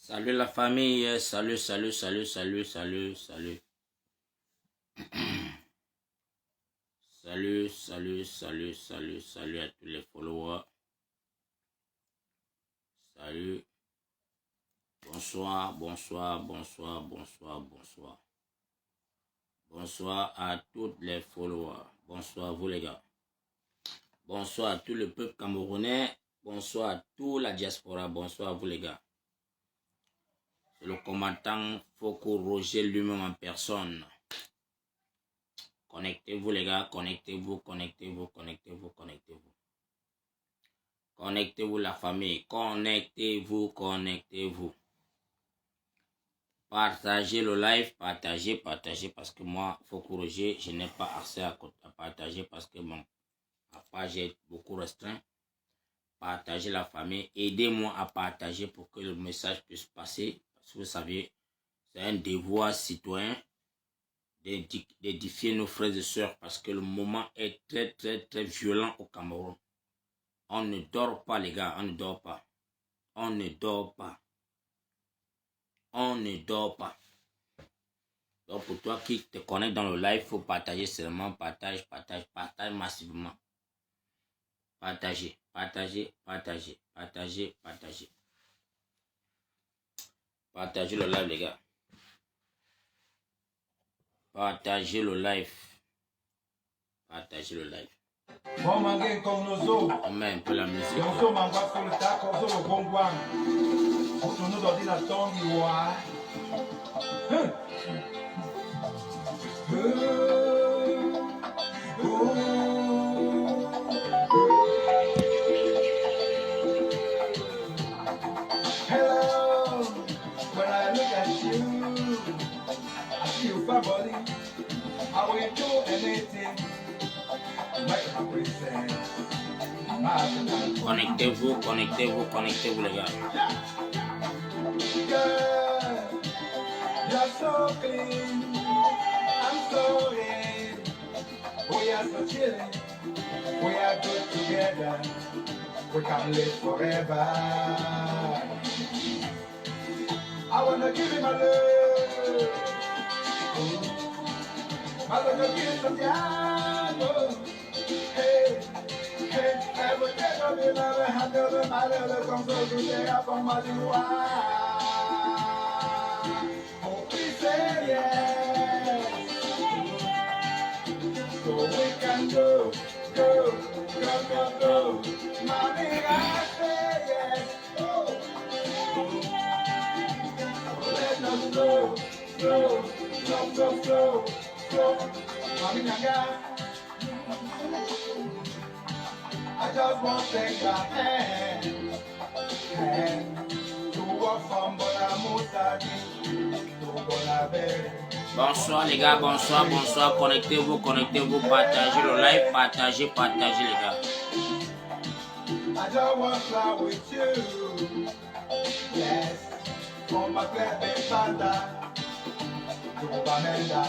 Salut la famille, salut. Salut à tous les followers. Salut. Bonsoir. Bonsoir à tous les followers. Bonsoir à vous les gars. Bonsoir à tout le peuple camerounais. Bonsoir à toute la diaspora. Bonsoir à vous les gars. C'est le commandant Foko Roger lui-même en personne. Connectez-vous les gars, connectez-vous. Connectez-vous la famille, connectez-vous. Partagez le live, partagez parce que moi, Foko Roger, je n'ai pas accès à partager parce que mon page est beaucoup restreint. Partagez la famille, aidez-moi à partager pour que le message puisse passer. Parce que vous savez, c'est un devoir citoyen d'édifier nos frères et sœurs parce que le moment est très violent au Cameroun. On ne dort pas les gars, on ne dort pas. Donc pour toi qui te connecte dans le live, il faut partager seulement, partage massivement. Partagez. Partagez le live les gars. Partagez le live. Bon mangue comme nos os. On met un peu la musique. On se mange sur le tac, on se le bon guan. On se nous ordinateur d'Ivoire. Hello, when I look at you, I see your family. I will do anything. Connectez-vous les gars. Girl, you're so clean, I'm so in. We are so chilling, we are good together. We can live forever. I wanna give you my love. My love will give some diamond. Hey, every day of your love, I handle the matter, come so to say up on my joie. Oh, please say yes. So we can go. Mommy, I say yes. Oh, let us go. Mommy, I just want to take your hand to walk from Bonamousadi to Bonabé. Bonsoir les gars, bonsoir. Connectez-vous. Partagez le live, partagez les gars. I just want to fly with you. Yes, from my baby panda to Bamenda.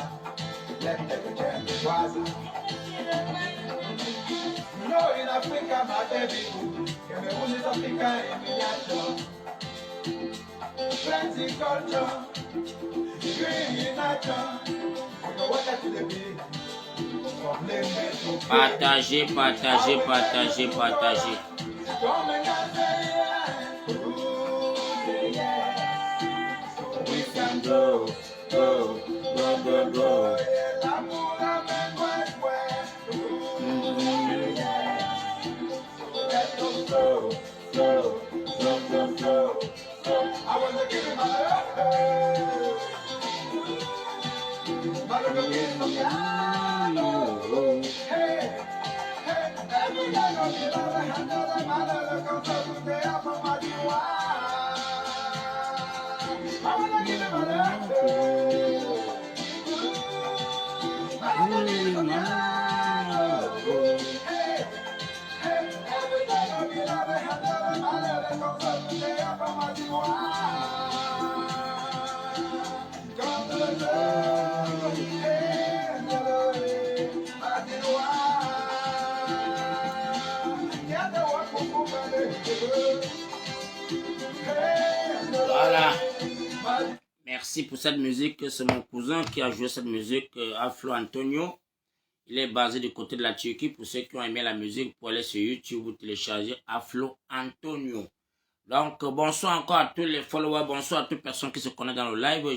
Let me take a chance to rise. You know in Africa, my baby boo, Cameroon is Africa in miniature. Plenty culture, green in nature. We go water to the beach. From Lembe to Partagez. Come and say yeah. Ooh, say yeah. So we can go. L'amour amène ouais. Ooh, yeah. Let us go. I want to give you my love. My love will give you my Hey, every day of your love, I handle the matter, come to the day of my joie. I want to give you my love. I want to give you my love. Hey, every day of your love, I handle the matter, come to the day of my joie. Come to the love. Hey, my joie. Voilà. Merci pour cette musique. C'est mon cousin qui a joué cette musique, Aflo Antonio. Il est basé du côté de la Turquie. Pour ceux qui ont aimé la musique, pour aller sur YouTube, vous téléchargez Aflo Antonio. Donc, bonsoir encore à tous les followers, bonsoir à toutes les personnes qui se connaissent dans le live.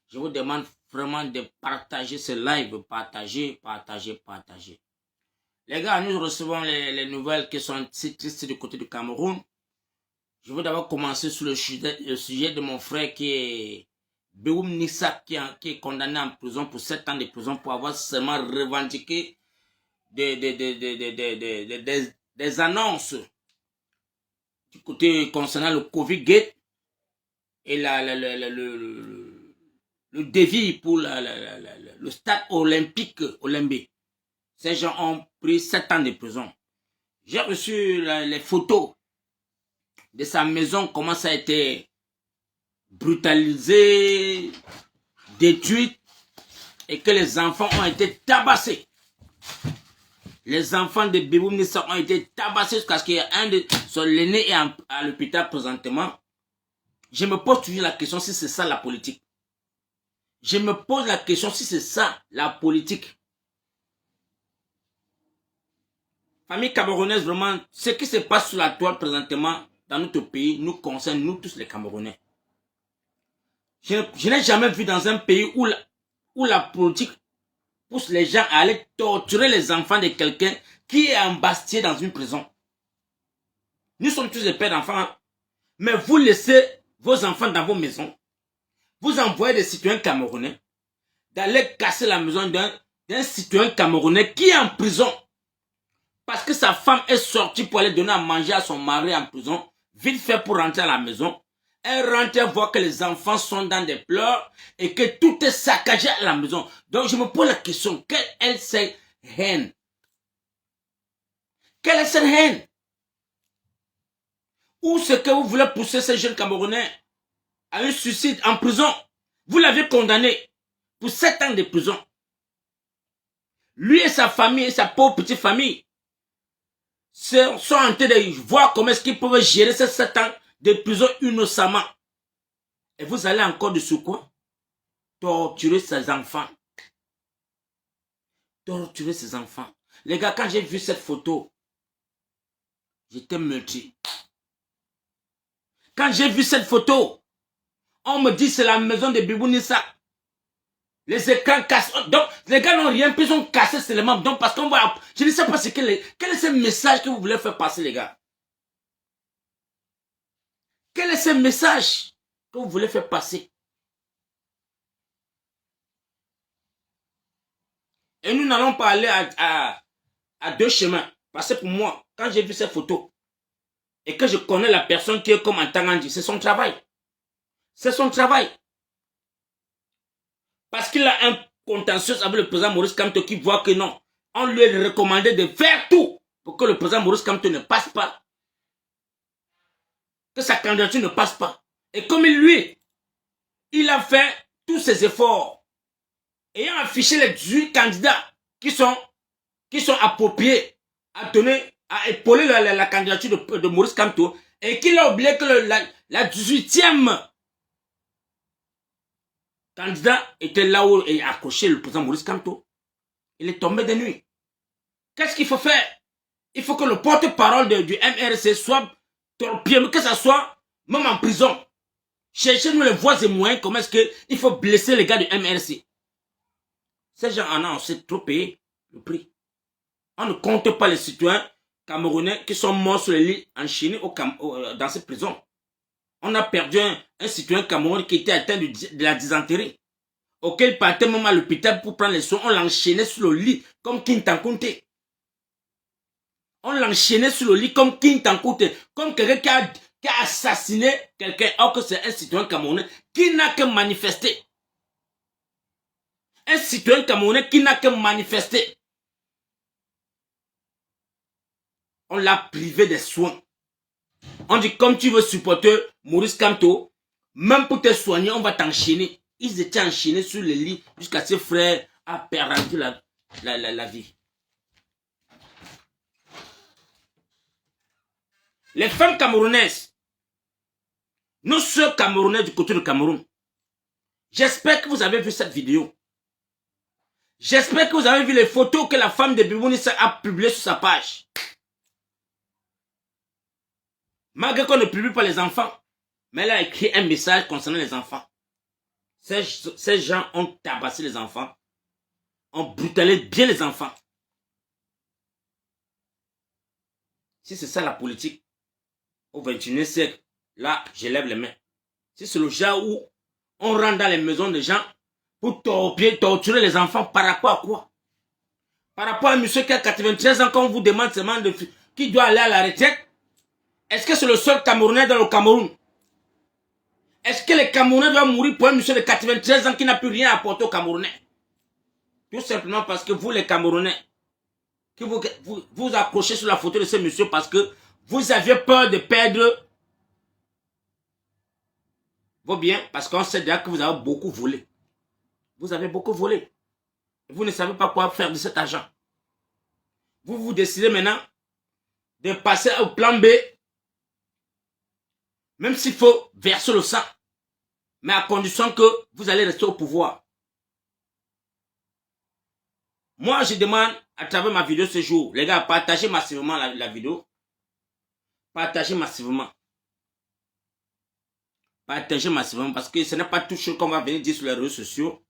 Je vous demande vraiment de partager ce live, partager. Les gars, nous recevons les nouvelles qui sont si tristes du côté du Cameroun. Je veux d'abord commencer sur le sujet de mon frère qui est Beoum Nissa, qui est condamné en prison pour 7 ans de prison pour avoir seulement revendiqué des annonces du côté concernant le Covid-Gate et le défi pour le stade olympique Olympique. Ces gens ont pris 7 ans de prison. J'ai reçu les photos de sa maison, comment ça a été brutalisé, détruite, et que les enfants ont été tabassés. Les enfants de Beoum Nissa ont été tabassés parce qu'il y a un de l'aîné est à l'hôpital présentement. Je me pose toujours la question si c'est ça la politique. Je me pose la question si c'est ça la politique. Famille camerounaise, vraiment, ce qui se passe sur la toile présentement dans notre pays nous concerne, nous tous les Camerounais. Je n'ai jamais vu dans un pays où la politique pousse les gens à aller torturer les enfants de quelqu'un qui est embasté dans une prison. Nous sommes tous des pères d'enfants, hein? Mais vous laissez vos enfants dans vos maisons. Vous envoyez des citoyens camerounais d'aller casser la maison d'un citoyen camerounais qui est en prison. Parce que sa femme est sortie pour aller donner à manger à son mari en prison, vite fait pour rentrer à la maison. Elle rentre voir que les enfants sont dans des pleurs et que tout est saccagé à la maison. Donc je me pose la question, quelle est cette haine? Quelle est cette haine? Ou ce que vous voulez pousser ces jeunes Camerounais à un suicide en prison? Vous l'avez condamné pour 7 ans de prison. Lui et sa famille et sa pauvre petite famille sont en train de voir comment est-ce qu'ils peuvent gérer ces 7 ans de prison innocemment. Et vous allez encore de quoi? Torturer ses enfants. Torturer ses enfants. Les gars, quand j'ai vu cette photo, j'étais meurtri. Quand j'ai vu cette photo, on me dit c'est la maison de Beoum Nissa. Les écrans cassent. Donc, les gars n'ont rien pris, ils ont cassé seulement. Donc, parce qu'on va... Je ne sais pas quel est ce message que vous voulez faire passer, les gars. Quel est ce message que vous voulez faire passer? Et nous n'allons pas aller à deux chemins. Parce que pour moi, quand j'ai vu cette photo, et que je connais la personne qui est comme Antangandi, c'est son travail. C'est son travail. Parce qu'il a un contentieux avec le président Maurice Kamto qui voit que non. On lui a recommandé de faire tout pour que le président Maurice Kamto ne passe pas. Que sa candidature ne passe pas. Et comme lui, il a fait tous ses efforts, ayant affiché les 18 candidats qui sont appropriés à donner, à épauler la candidature de Maurice Kamto, et qu'il a oublié que la 18e candidat était là où est accroché le président Maurice Kamto. Il est tombé de nuit. Qu'est-ce qu'il faut faire? Il faut que le porte-parole du MRC soit torpillé, que ça soit même en prison. Cherchez-nous les voies et moyens, comment est-ce qu'il faut blesser les gars du MRC. Ces gens en ont aussi trop payé le prix. On ne compte pas les citoyens camerounais qui sont morts sur les lits enchaînés dans cette prison. On a perdu un citoyen camerounais qui était atteint de la dysenterie, auquel il partait même à l'hôpital pour prendre les soins. On l'enchaînait sur le lit comme Kintankunte. On l'enchaînait sur le lit comme Kintankunte, comme quelqu'un qui a assassiné quelqu'un, alors que c'est un citoyen camerounais qui n'a que manifesté. Un citoyen camerounais qui n'a que manifesté. On l'a privé des soins. On dit, comme tu veux supporter Maurice Kamto, même pour te soigner, on va t'enchaîner. Ils étaient enchaînés sur le lit jusqu'à ses frères à perdu la vie. Les femmes camerounaises, nos soeurs camerounaises du côté du Cameroun, J'espère que vous avez vu cette vidéo. J'espère que vous avez vu les photos que la femme de Bibou Nissa a publiées sur sa page. Malgré qu'on ne publie pas les enfants, mais elle a écrit un message concernant les enfants. Ces gens ont tabassé les enfants, ont brutalisé bien les enfants. Si c'est ça la politique, au XXIe siècle, là, je lève les mains. Si c'est le genre où on rentre dans les maisons des gens pour torturer les enfants, par rapport à quoi? Par rapport à un monsieur qui a 93 ans, quand on vous demande seulement qui doit aller à la retraite, est-ce que c'est le seul Camerounais dans le Cameroun? Est-ce que les Camerounais doivent mourir pour un monsieur de 93 ans qui n'a plus rien à apporter aux Camerounais? Tout simplement parce que vous, les Camerounais, que vous accrochez sur la photo de ce monsieur parce que vous aviez peur de perdre vos biens, parce qu'on sait déjà que vous avez beaucoup volé. Vous avez beaucoup volé. Vous ne savez pas quoi faire de cet argent. Vous décidez maintenant de passer au plan B, même s'il faut verser le sang, mais à condition que vous allez rester au pouvoir. Moi, je demande à travers ma vidéo ce jour, les gars, partagez massivement la vidéo. Partagez massivement. Partagez massivement parce que ce n'est pas tout ce qu'on va venir dire sur les réseaux sociaux.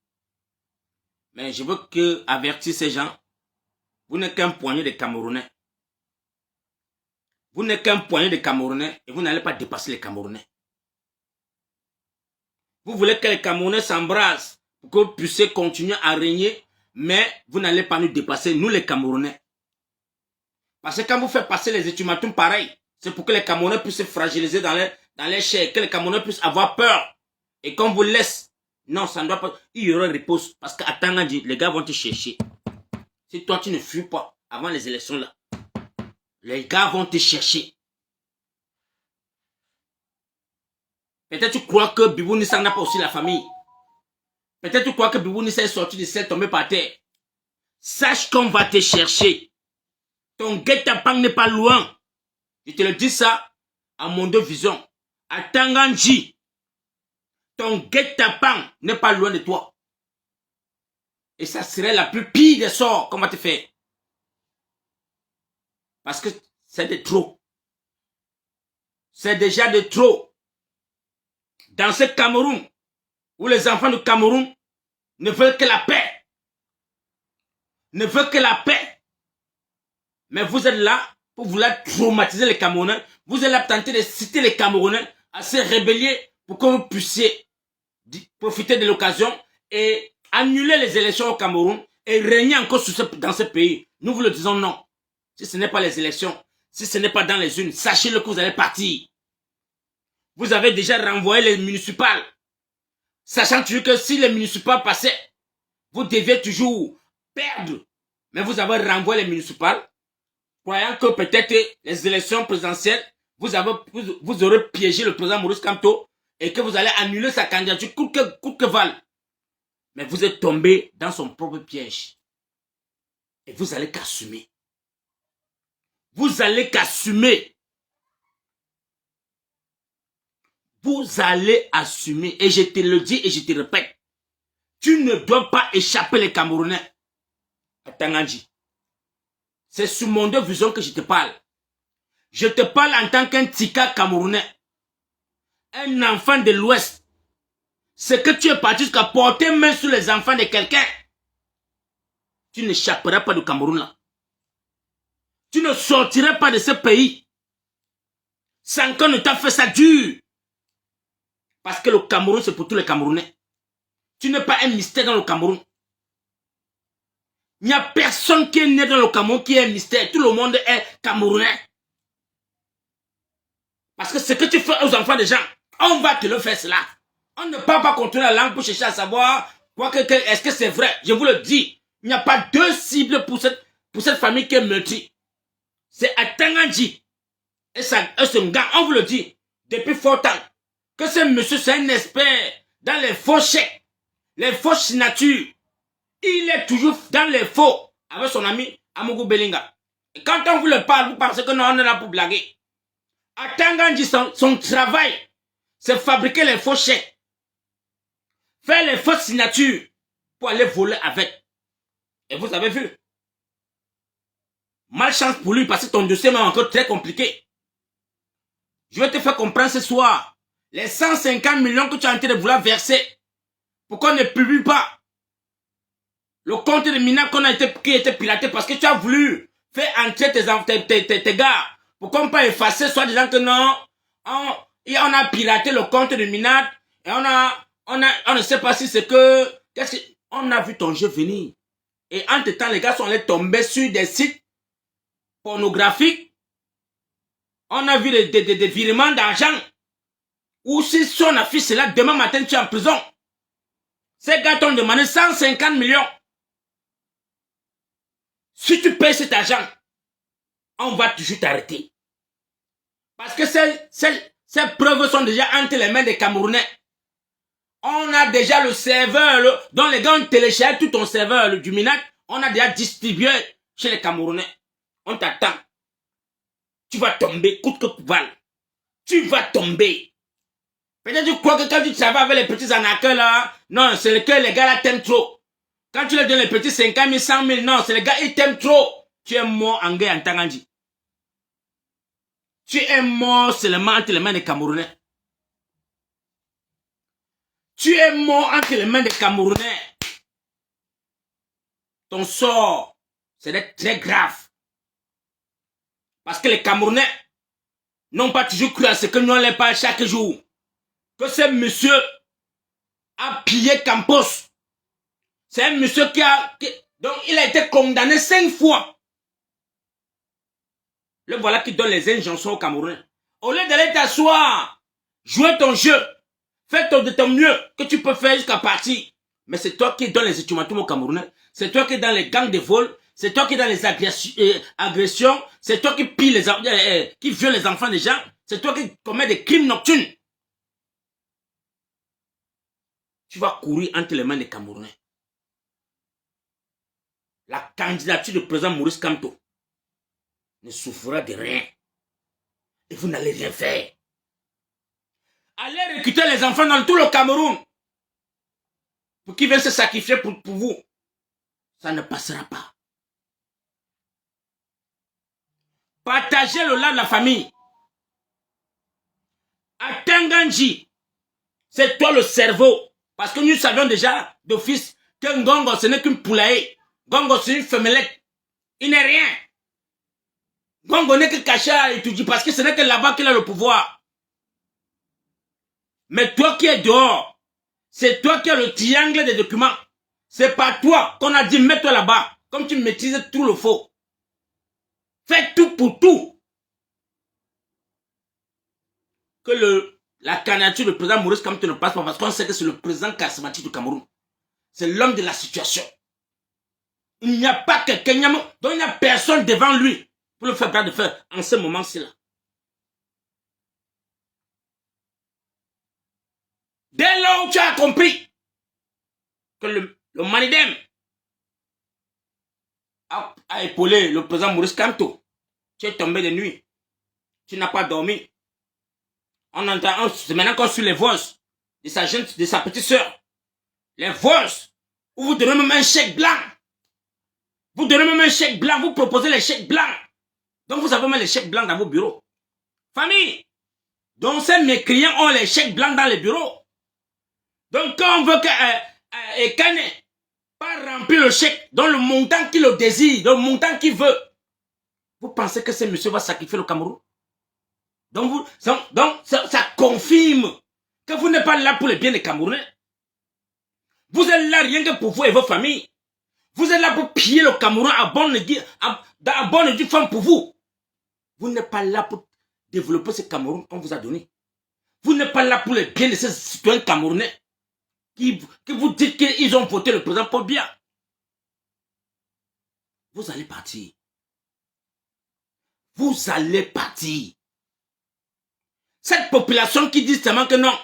Mais je veux que avertir ces gens. Vous n'êtes qu'un poignet de Camerounais. Vous n'êtes qu'un poignet de Camerounais et vous n'allez pas dépasser les Camerounais. Vous voulez que les Camerounais s'embrassent pour que vous puissiez continuer à régner, mais vous n'allez pas nous dépasser, nous les Camerounais. Parce que quand vous faites passer les ultimatums pareils, c'est pour que les Camerounais puissent se fragiliser dans les chairs, que les Camerounais puissent avoir peur. Et qu'on vous laisse, non, ça ne doit pas, il y aura repose. Parce qu'à Tangandji, les gars vont te chercher. Si toi tu ne fuis pas avant les élections là, les gars vont te chercher. Peut-être tu crois que Bibou Nissa n'a pas aussi la famille. Peut-être tu crois que Bibou Nissa est sorti de ciel tombé par terre. Sache qu'on va te chercher. Ton guet-apens n'est pas loin. Je te le dis ça à mon deux vision. À Tangandji, ton guet-apens n'est pas loin de toi. Et ça serait la plus pire des sorts qu'on va te faire. Parce que c'est de trop. C'est déjà de trop. Dans ce Cameroun, où les enfants du Cameroun ne veulent que la paix. Ne veulent que la paix. Mais vous êtes là pour vouloir traumatiser les Camerounais. Vous êtes là pour tenter de citer les Camerounais à se rébeller pour que vous puissiez profiter de l'occasion et annuler les élections au Cameroun et régner encore dans ce pays. Nous vous le disons non. Si ce n'est pas les élections, si ce n'est pas dans les urnes, sachez-le que vous allez partir. Vous avez déjà renvoyé les municipales. Sachant toujours que si les municipales passaient, vous deviez toujours perdre. Mais vous avez renvoyé les municipales, croyant que peut-être les élections présidentielles, vous aurez piégé le président Maurice Kamto et que vous allez annuler sa candidature coûte que vaille. Mais vous êtes tombé dans son propre piège. Et vous allez qu'assumer. Vous allez qu'assumer. Vous allez assumer. Et je te le dis et je te répète. Tu ne dois pas échapper les Camerounais à Tangandji. C'est sur mon deux vision que je te parle. Je te parle en tant qu'un tika camerounais. Un enfant de l'Ouest. C'est que tu es parti jusqu'à porter main sur les enfants de quelqu'un. Tu n'échapperas pas du Cameroun là. Tu ne sortiras pas de ce pays sans qu'on ne t'a fait ça dur. Parce que le Cameroun, c'est pour tous les Camerounais. Tu n'es pas un mystère dans le Cameroun. Il n'y a personne qui est né dans le Cameroun qui est un mystère. Tout le monde est Camerounais. Parce que ce que tu fais aux enfants des gens, on va te le faire cela. On ne peut pas contrôler la langue pour chercher à savoir est-ce que c'est vrai. Je vous le dis, il n'y a pas deux cibles pour cette famille qui est meurtrie. C'est à Tangandji. Et son gang, on vous le dit, depuis fort temps, que ce monsieur, c'est un expert dans les faux chèques, les fausses signatures. Il est toujours dans les faux avec son ami Amougou Belinga. Et quand on vous le parle, vous pensez que non, on est là pour blaguer. À Tangandji, son travail, c'est fabriquer les faux chèques. faire les fausses signatures pour aller voler avec. Et vous avez vu. Malchance pour lui parce que ton dossier est encore très compliqué. Je vais te faire comprendre ce soir. Les 150 millions que tu as en train de vouloir verser. Pourquoi on ne publie pas le compte de Mina qui a été piraté parce que tu as voulu faire entrer tes gars. Pourquoi ne pas effacer soit disant que non, on a piraté le compte de Mina et on ne sait pas si c'est que... On a vu ton jeu venir. Et entre temps, les gars sont allés tomber sur des sites pornographiques. On a vu des virements d'argent. Ou si son affiche là, demain matin, tu es en prison. Ces gars t'ont demandé 150 millions. Si tu payes cet argent, on va toujours t'arrêter. Parce que ces preuves sont déjà entre les mains des Camerounais. On a déjà le serveur, dont les gars ont téléchargé tout ton serveur du Minac. On a déjà distribué chez les Camerounais. On t'attend. Tu vas tomber, coûte que coûte. Tu vas tomber. Peut-être tu crois que quand tu travailles avec les petits arnaqueurs là, non, c'est que les gars là t'aiment trop. Quand tu leur donnes les petits 50 000, 100 000, non, c'est les gars, ils t'aiment trop. Tu es mort en guerre en Tangandji. Tu es mort seulement entre les mains des Camerounais. Tu es mort entre les mains des Camerounais. Ton sort, c'est très grave. Parce que les Camerounais n'ont pas toujours cru à ce que nous on les parle chaque jour. Que ce monsieur a pillé Campos. C'est un monsieur donc il a été condamné 5 fois. Le voilà qui donne les injonctions aux Camerounais. Au lieu d'aller t'asseoir, jouer ton jeu, fais de ton mieux que tu peux faire jusqu'à partir. Mais c'est toi qui donnes les ultimatums aux Camerounais. C'est toi qui es dans les gangs de vol. C'est toi qui es dans les agressions. C'est toi qui pille qui viole les enfants des gens. C'est toi qui commets des crimes nocturnes. Tu vas courir entre les mains des Camerounais. La candidature du président Maurice Kamto ne souffrira de rien. Et vous n'allez rien faire. Allez recruter les enfants dans tout le Cameroun. Pour qu'ils viennent se sacrifier pour vous. Ça ne passera pas. Partagez le lard de la famille. À Tangandji, c'est toi le cerveau. Parce que nous savions déjà d'office que Ngongo ce n'est qu'une poulaille. Ngongo c'est une femmelette. Il n'est rien. Ngongo n'est que caché à étudier parce que ce n'est que là-bas qu'il a le pouvoir. Mais toi qui es dehors, c'est toi qui as le triangle des documents. C'est pas toi qu'on a dit mets-toi là-bas. Comme tu maîtrises tout le faux. Fais tout pour tout. Que la candidature du président Maurice Kamto ne passe pas parce qu'on sait que c'est le président charismatique du Cameroun. C'est l'homme de la situation. Il n'y a pas quelqu'un, donc il n'y a personne devant lui pour le faire bras de fer en ce moment-ci là. Dès lors où tu as compris que le Manidem a épaulé le président Maurice Kamto, tu es tombé de nuit, tu n'as pas dormi. On entend, c'est maintenant qu'on suit les voices de sa petite sœur. Les voices où vous donnez même un chèque blanc. Vous donnez même un chèque blanc, vous proposez les chèques blancs. Donc vous avez même les chèques blancs dans vos bureaux. Famille, donc ces mécréants ont les chèques blancs dans les bureaux. Donc quand on veut que Kane pas remplir le chèque dans le montant qu'il le désire, dans le montant qu'il veut, vous pensez que ce monsieur va sacrifier le Cameroun? Donc ça confirme que vous n'êtes pas là pour le bien des Camerounais. Vous êtes là rien que pour vous et vos familles. Vous êtes là pour piller le Cameroun à bonne du femme pour vous. Vous n'êtes pas là pour développer ce Cameroun qu'on vous a donné. Vous n'êtes pas là pour le bien de ces citoyens camerounais qui vous dites qu'ils ont voté le président Paul Biya. Vous allez partir. Vous allez partir. Cette population qui dit seulement que non,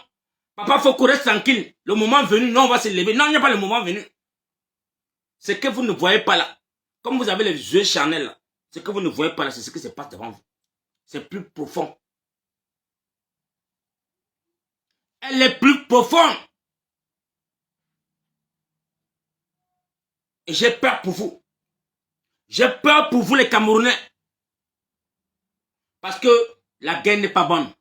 papa, faut qu'on reste tranquille. Le moment venu, non, on va se lever. Non, il n'y a pas le moment venu. Ce que vous ne voyez pas là, comme vous avez les yeux charnels là, ce que vous ne voyez pas là, c'est ce qui se passe devant vous. C'est plus profond. Elle est plus profonde. Et j'ai peur pour vous. J'ai peur pour vous les Camerounais. Parce que la guerre n'est pas bonne.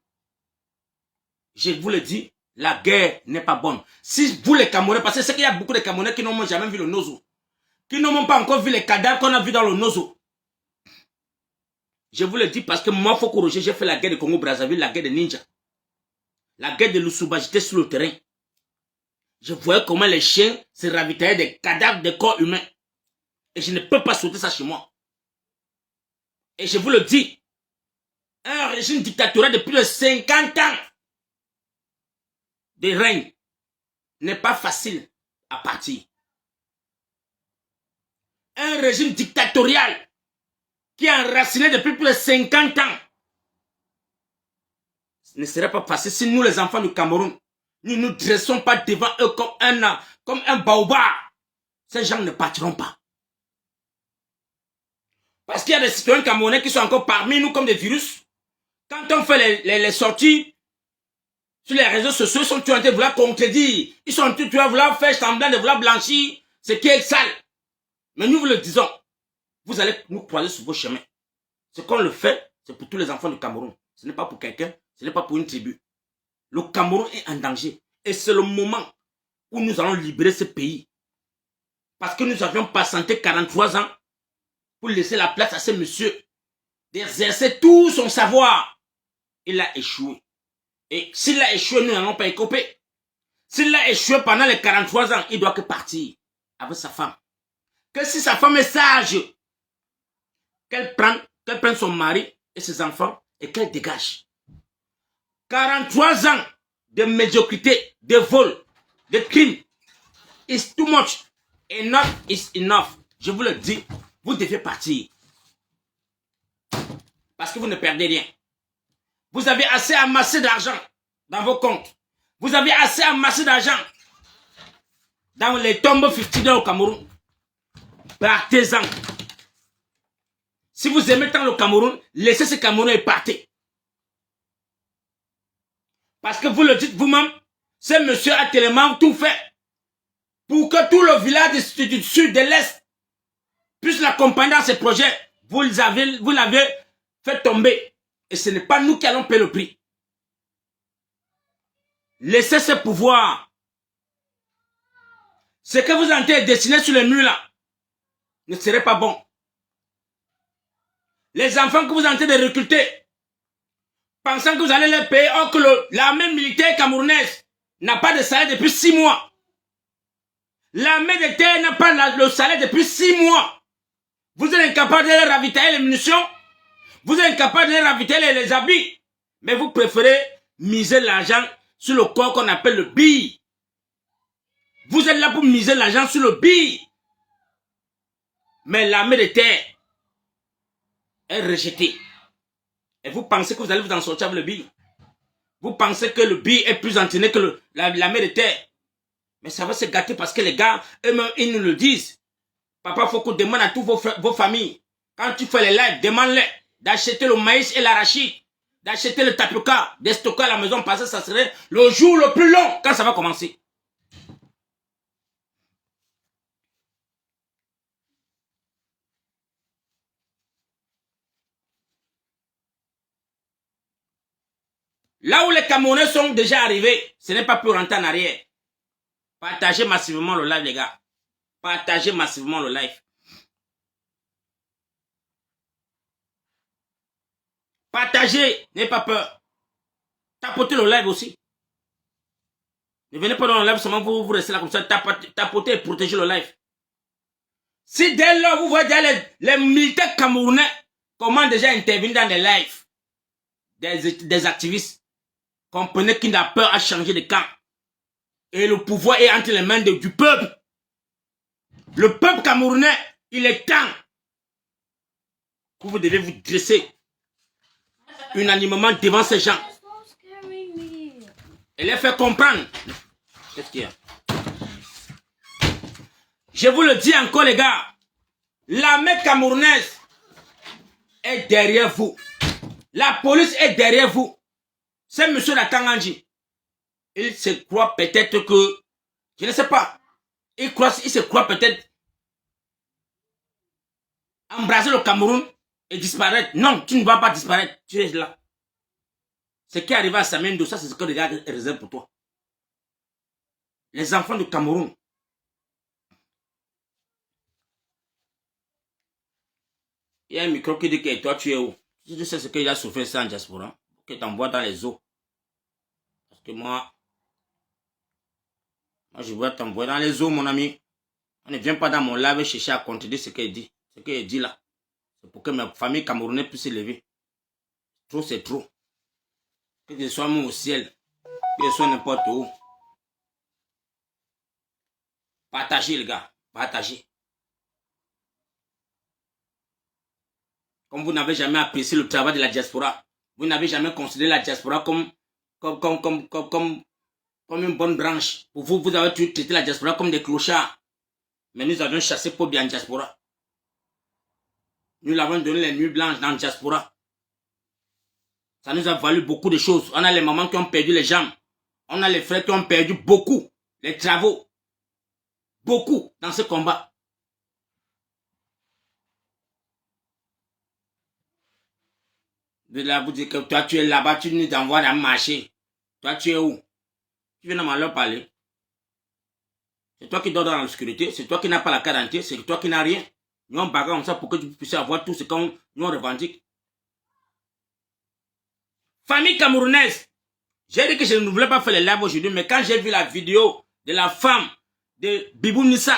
Je vous le dis, la guerre n'est pas bonne. Si vous les Camerounais, parce que c'est qu'il y a beaucoup de Camerounais qui n'ont jamais vu le Nozo. Qui n'ont pas encore vu les cadavres qu'on a vus dans le Nozo. Je vous le dis parce que moi, Foko Roger, j'ai fait la guerre de Congo-Brazzaville, la guerre de Ninja. La guerre de Lussuba, j'étais sur le terrain. Je voyais comment les chiens se ravitaillaient des cadavres de corps humains. Et je ne peux pas sauter ça chez moi. Et je vous le dis, un régime dictatorial de plus de 50 ans de règne n'est pas facile à partir. Un régime dictatorial qui est enraciné depuis plus de 50 ans ce ne serait pas facile si nous les enfants du Cameroun, nous ne nous dressons pas devant eux comme un baobab. Ces gens ne partiront pas. Parce qu'il y a des citoyens camerounais qui sont encore parmi nous comme des virus. Quand on fait les sorties sur les réseaux sociaux, ils sont en train de vouloir contredire. Ils sont en train de vouloir faire semblant de vouloir blanchir ce qui est sale. Mais nous vous le disons, vous allez nous croiser sur vos chemins. Ce qu'on le fait, c'est pour tous les enfants du Cameroun. Ce n'est pas pour quelqu'un, ce n'est pas pour une tribu. Le Cameroun est en danger. Et c'est le moment où nous allons libérer ce pays. Parce que nous avions patienté 43 ans pour laisser la place à ce monsieur d'exercer tout son savoir. Il a échoué. Et s'il a échoué, nous n'allons pas écoper. S'il a échoué pendant les 43 ans, il doit que partir avec sa femme. Que si sa femme est sage, qu'elle prenne son mari et ses enfants et qu'elle dégage. 43 ans de médiocrité, de vol, de crime. It's too much. Enough is enough. Je vous le dis, vous devez partir. Parce que vous ne perdez rien. Vous avez assez amassé d'argent dans vos comptes. Vous avez assez amassé d'argent dans les tombes fictifs au Cameroun. Partez-en. Si vous aimez tant le Cameroun, laissez ce Cameroun et partez. Parce que vous le dites vous-même, ce monsieur a tellement tout fait pour que tout le village du sud, de l'est, puisse l'accompagner dans ses projets. Vous l'avez fait tomber. Et ce n'est pas nous qui allons payer le prix. Laissez ce pouvoir. Ce que vous avez dessiné sur les murs là ne serait pas bon. Les enfants que vous êtes en train de recruter, pensant que vous allez les payer, or que l'armée militaire camerounaise n'a pas de salaire depuis 6 mois. L'armée de terre n'a pas le salaire depuis 6 mois. Vous êtes incapable de les ravitailler les munitions. Vous êtes incapable de les ravitailler les habits. Mais vous préférez miser l'argent sur le corps qu'on appelle le billet. Vous êtes là pour miser l'argent sur le billet. Mais l'armée de terre est rejetée. Et vous pensez que vous allez vous en sortir avec le billet. Vous pensez que le billet est plus entraîné que l'armée de terre. Mais ça va se gâter parce que les gars, eux-mêmes, ils nous le disent. Papa, il faut qu'on demande à toutes vos familles. Quand tu fais les lives, demande-les d'acheter le maïs et l'arachide, d'acheter le tapioca, de stocker à la maison parce que ça serait le jour le plus long quand ça va commencer. Là où les Camerounais sont déjà arrivés, ce n'est pas pour rentrer en arrière. Partagez massivement le live, les gars. Partagez massivement le live. Partagez, n'ayez pas peur. Tapotez le live aussi. Ne venez pas dans le live seulement pour vous rester là comme ça. Tapotez et protégez le live. Si dès lors vous voyez les militaires camerounais comment déjà intervenir dans des lives, des activistes, comprenez qu'il n'a peur à changer de camp. Et le pouvoir est entre les mains du peuple. Le peuple camerounais, il est temps que vous devez vous dresser unanimement devant ces gens. Et les faire comprendre. Qu'est-ce qu'il y a? Je vous le dis encore les gars, l'armée camerounaise est derrière vous. La police est derrière vous. C'est monsieur Latanganji. Il se croit peut-être que, je ne sais pas, il se croit peut-être embrasser le Cameroun et disparaître. Non, tu ne vas pas disparaître. Tu es là. Ce qui est arrivé à Samuel Ndoye, ça c'est ce que les gars réservent pour toi. Les enfants du Cameroun. Il y a un micro qui dit que toi tu es où? Si tu sais ce qu'il a souffert ça en diaspora, que t'envoies dans les eaux. Parce que moi je vais t'envoyer dans les eaux, mon ami. On ne vient pas dans mon live chercher à contredire ce qu'il dit. Ce qu'il dit là. C'est pour que ma famille camerounaise puisse s'élever. Trop, c'est trop. Que je sois mon au ciel. Que je sois n'importe où. Partagez, les gars. Partagez. Comme vous n'avez jamais apprécié le travail de la diaspora, vous n'avez jamais considéré la diaspora comme une bonne branche. Pour vous, vous avez toujours traité la diaspora comme des clochards. Mais nous avions chassé Pobia en diaspora. Nous l'avons donné les nuits blanches dans la diaspora. Ça nous a valu beaucoup de choses. On a les mamans qui ont perdu les jambes. On a les frères qui ont perdu beaucoup. Les travaux. Beaucoup dans ce combat. De là, vous dites que toi, tu es là-bas, tu nous envoies dans le marché. Toi, tu es où? Tu viens à leur parler. C'est toi qui dors dans l'obscurité. C'est toi qui n'as pas la quarantaine. C'est toi qui n'as rien. Nous, on bagarre comme ça pour que tu puisses avoir tout ce qu'on nous revendique. Famille camerounaise. J'ai dit que je ne voulais pas faire les lives aujourd'hui, mais quand j'ai vu la vidéo de la femme de Bibou Nissa,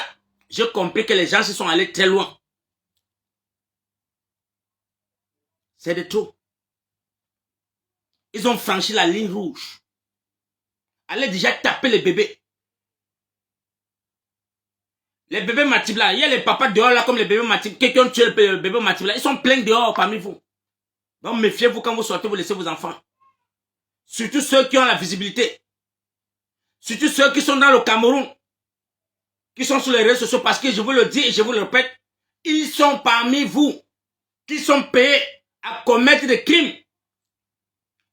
j'ai compris que les gens se sont allés très loin. C'est de trop. Ils ont franchi la ligne rouge. Allez déjà taper les bébés. Les bébés Matib là, il y a les papas dehors là comme les bébés Matib, qui ont tué le bébé Matib là, ils sont pleins dehors parmi vous. Donc méfiez-vous quand vous sortez, vous laissez vos enfants. Surtout ceux qui ont la visibilité. Surtout ceux qui sont dans le Cameroun. Qui sont sur les réseaux sociaux parce que je vous le dis et je vous le répète, ils sont parmi vous. Qui sont payés à commettre des crimes.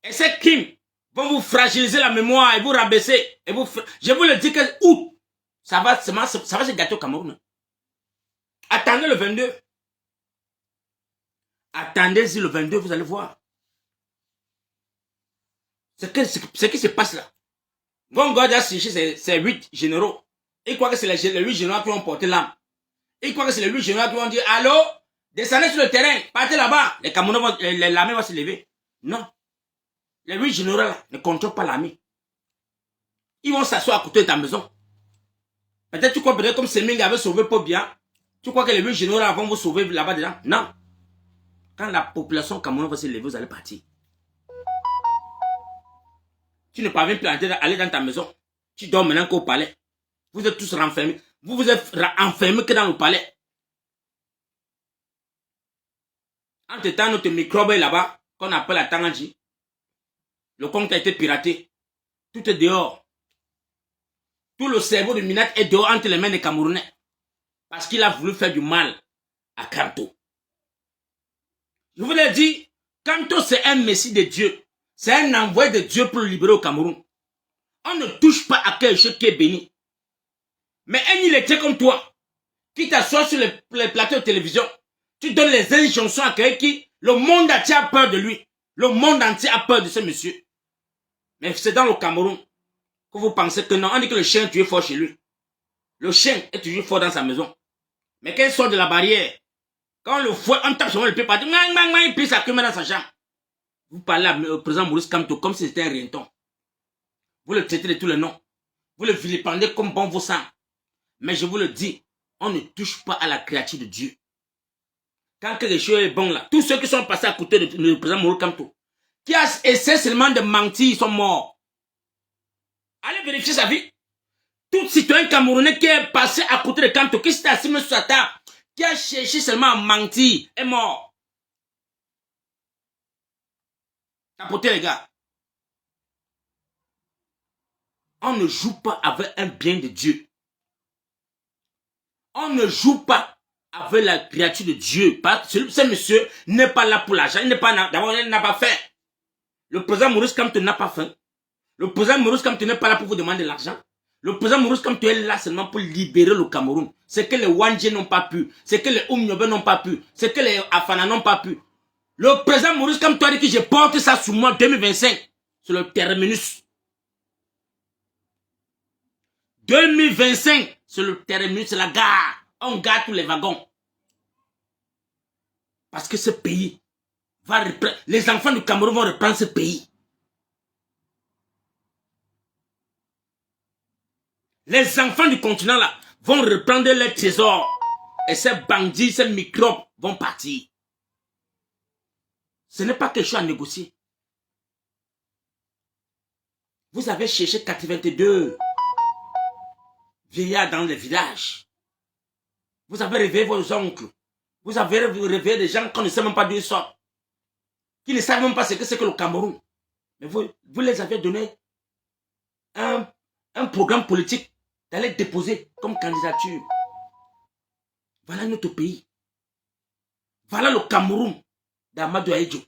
Et ces crimes vont vous fragiliser la mémoire et vous rabaisser. Et vous, je vous le dis que août, ça va se gâter au Cameroun. Attendez le 22. Attendez-y le 22, vous allez voir. Ce qui se passe là. Von God a séché ses 8 généraux. Il croit que c'est les 8 généraux qui ont porté l'âme. Il croit que c'est les 8 généraux qui vont dire allô, descendez sur le terrain, partez là-bas. Les Camerounais, l'armée va se lever. Non. Les 8 généraux là ne contrôlent pas l'armée. Ils vont s'asseoir à côté de ta maison. Peut-être tu crois peut-être comme Seming avait sauvé Pobia. Tu crois que les 8 généraux là vont vous sauver là-bas dedans? Non. Quand la population camerounaise va se lever, vous allez partir. Tu ne parviens plus à aller dans ta maison. Tu dors maintenant qu'au palais. Vous êtes tous renfermés. Vous vous êtes enfermés que dans le palais. Entre-temps, notre microbe est là-bas, qu'on appelle la Tanganji. Le compte a été piraté. Tout est dehors. Tout le cerveau de Minat est dehors entre les mains des Camerounais. Parce qu'il a voulu faire du mal à Kanto. Je vous l'ai dit, Kanto c'est un messie de Dieu. C'est un envoyé de Dieu pour le libérer au Cameroun. On ne touche pas à quelque chose qui est béni. Mais un illettré comme toi, qui t'assoit sur les plateaux de télévision, tu donnes les injonctions à quelqu'un qui, le monde entier a peur de lui. Le monde entier a peur de ce monsieur. Mais c'est dans le Cameroun que vous pensez que non, on dit que le chien est toujours fort chez lui. Le chien est toujours fort dans sa maison. Mais quand il sort de la barrière, quand le fouet, on tape sur le pied, il plie sa queue dans sa chambre. Vous parlez au président Maurice Kamto comme si c'était un rienton. Vous le traitez de tous les noms. Vous le vilipendez comme bon vous semble. Mais je vous le dis, on ne touche pas à la créature de Dieu. Quand quelque chose est bon là, tous ceux qui sont passés à côté du président Maurice Kamto, qui a essayé seulement de mentir, ils sont morts. Allez vérifier sa vie. Tout citoyen camerounais qui est passé à côté de Kamto, qui s'est assis sur sa table, qui a cherché seulement à mentir, est mort. Tapotez les gars. On ne joue pas avec un bien de Dieu. On ne joue pas avec la créature de Dieu. Ce monsieur n'est pas là pour l'argent. D'abord, il n'a pas faim. Le président Maurice Kamto n'a pas faim. Le président Maurice Kamto n'est pas là pour vous demander de l'argent. Le président Maurice Kamto est là seulement pour libérer le Cameroun. C'est que les Wandje n'ont pas pu. C'est que les Oumniobe n'ont pas pu. C'est que les Afana n'ont pas pu. Le président Maurice Kamto a dit que je porte ça sous moi 2025. C'est le terminus. 2025, c'est le terminus, c'est la gare. On gare tous les wagons. Parce que ce pays va reprendre. Les enfants du Cameroun vont reprendre ce pays. Les enfants du continent là vont reprendre leurs trésors. Et ces bandits, ces microbes vont partir. Ce n'est pas quelque chose à négocier. Vous avez cherché 82 vieillards dans les villages. Vous avez réveillé vos oncles. Vous avez réveillé des gens qu'on ne sait même pas d'où ils sortent. Qui ne savent même pas ce que c'est que le Cameroun. Mais vous les avez donné un programme politique d'aller déposer comme candidature. Voilà notre pays. Voilà le Cameroun d'Amadou Ahidjo.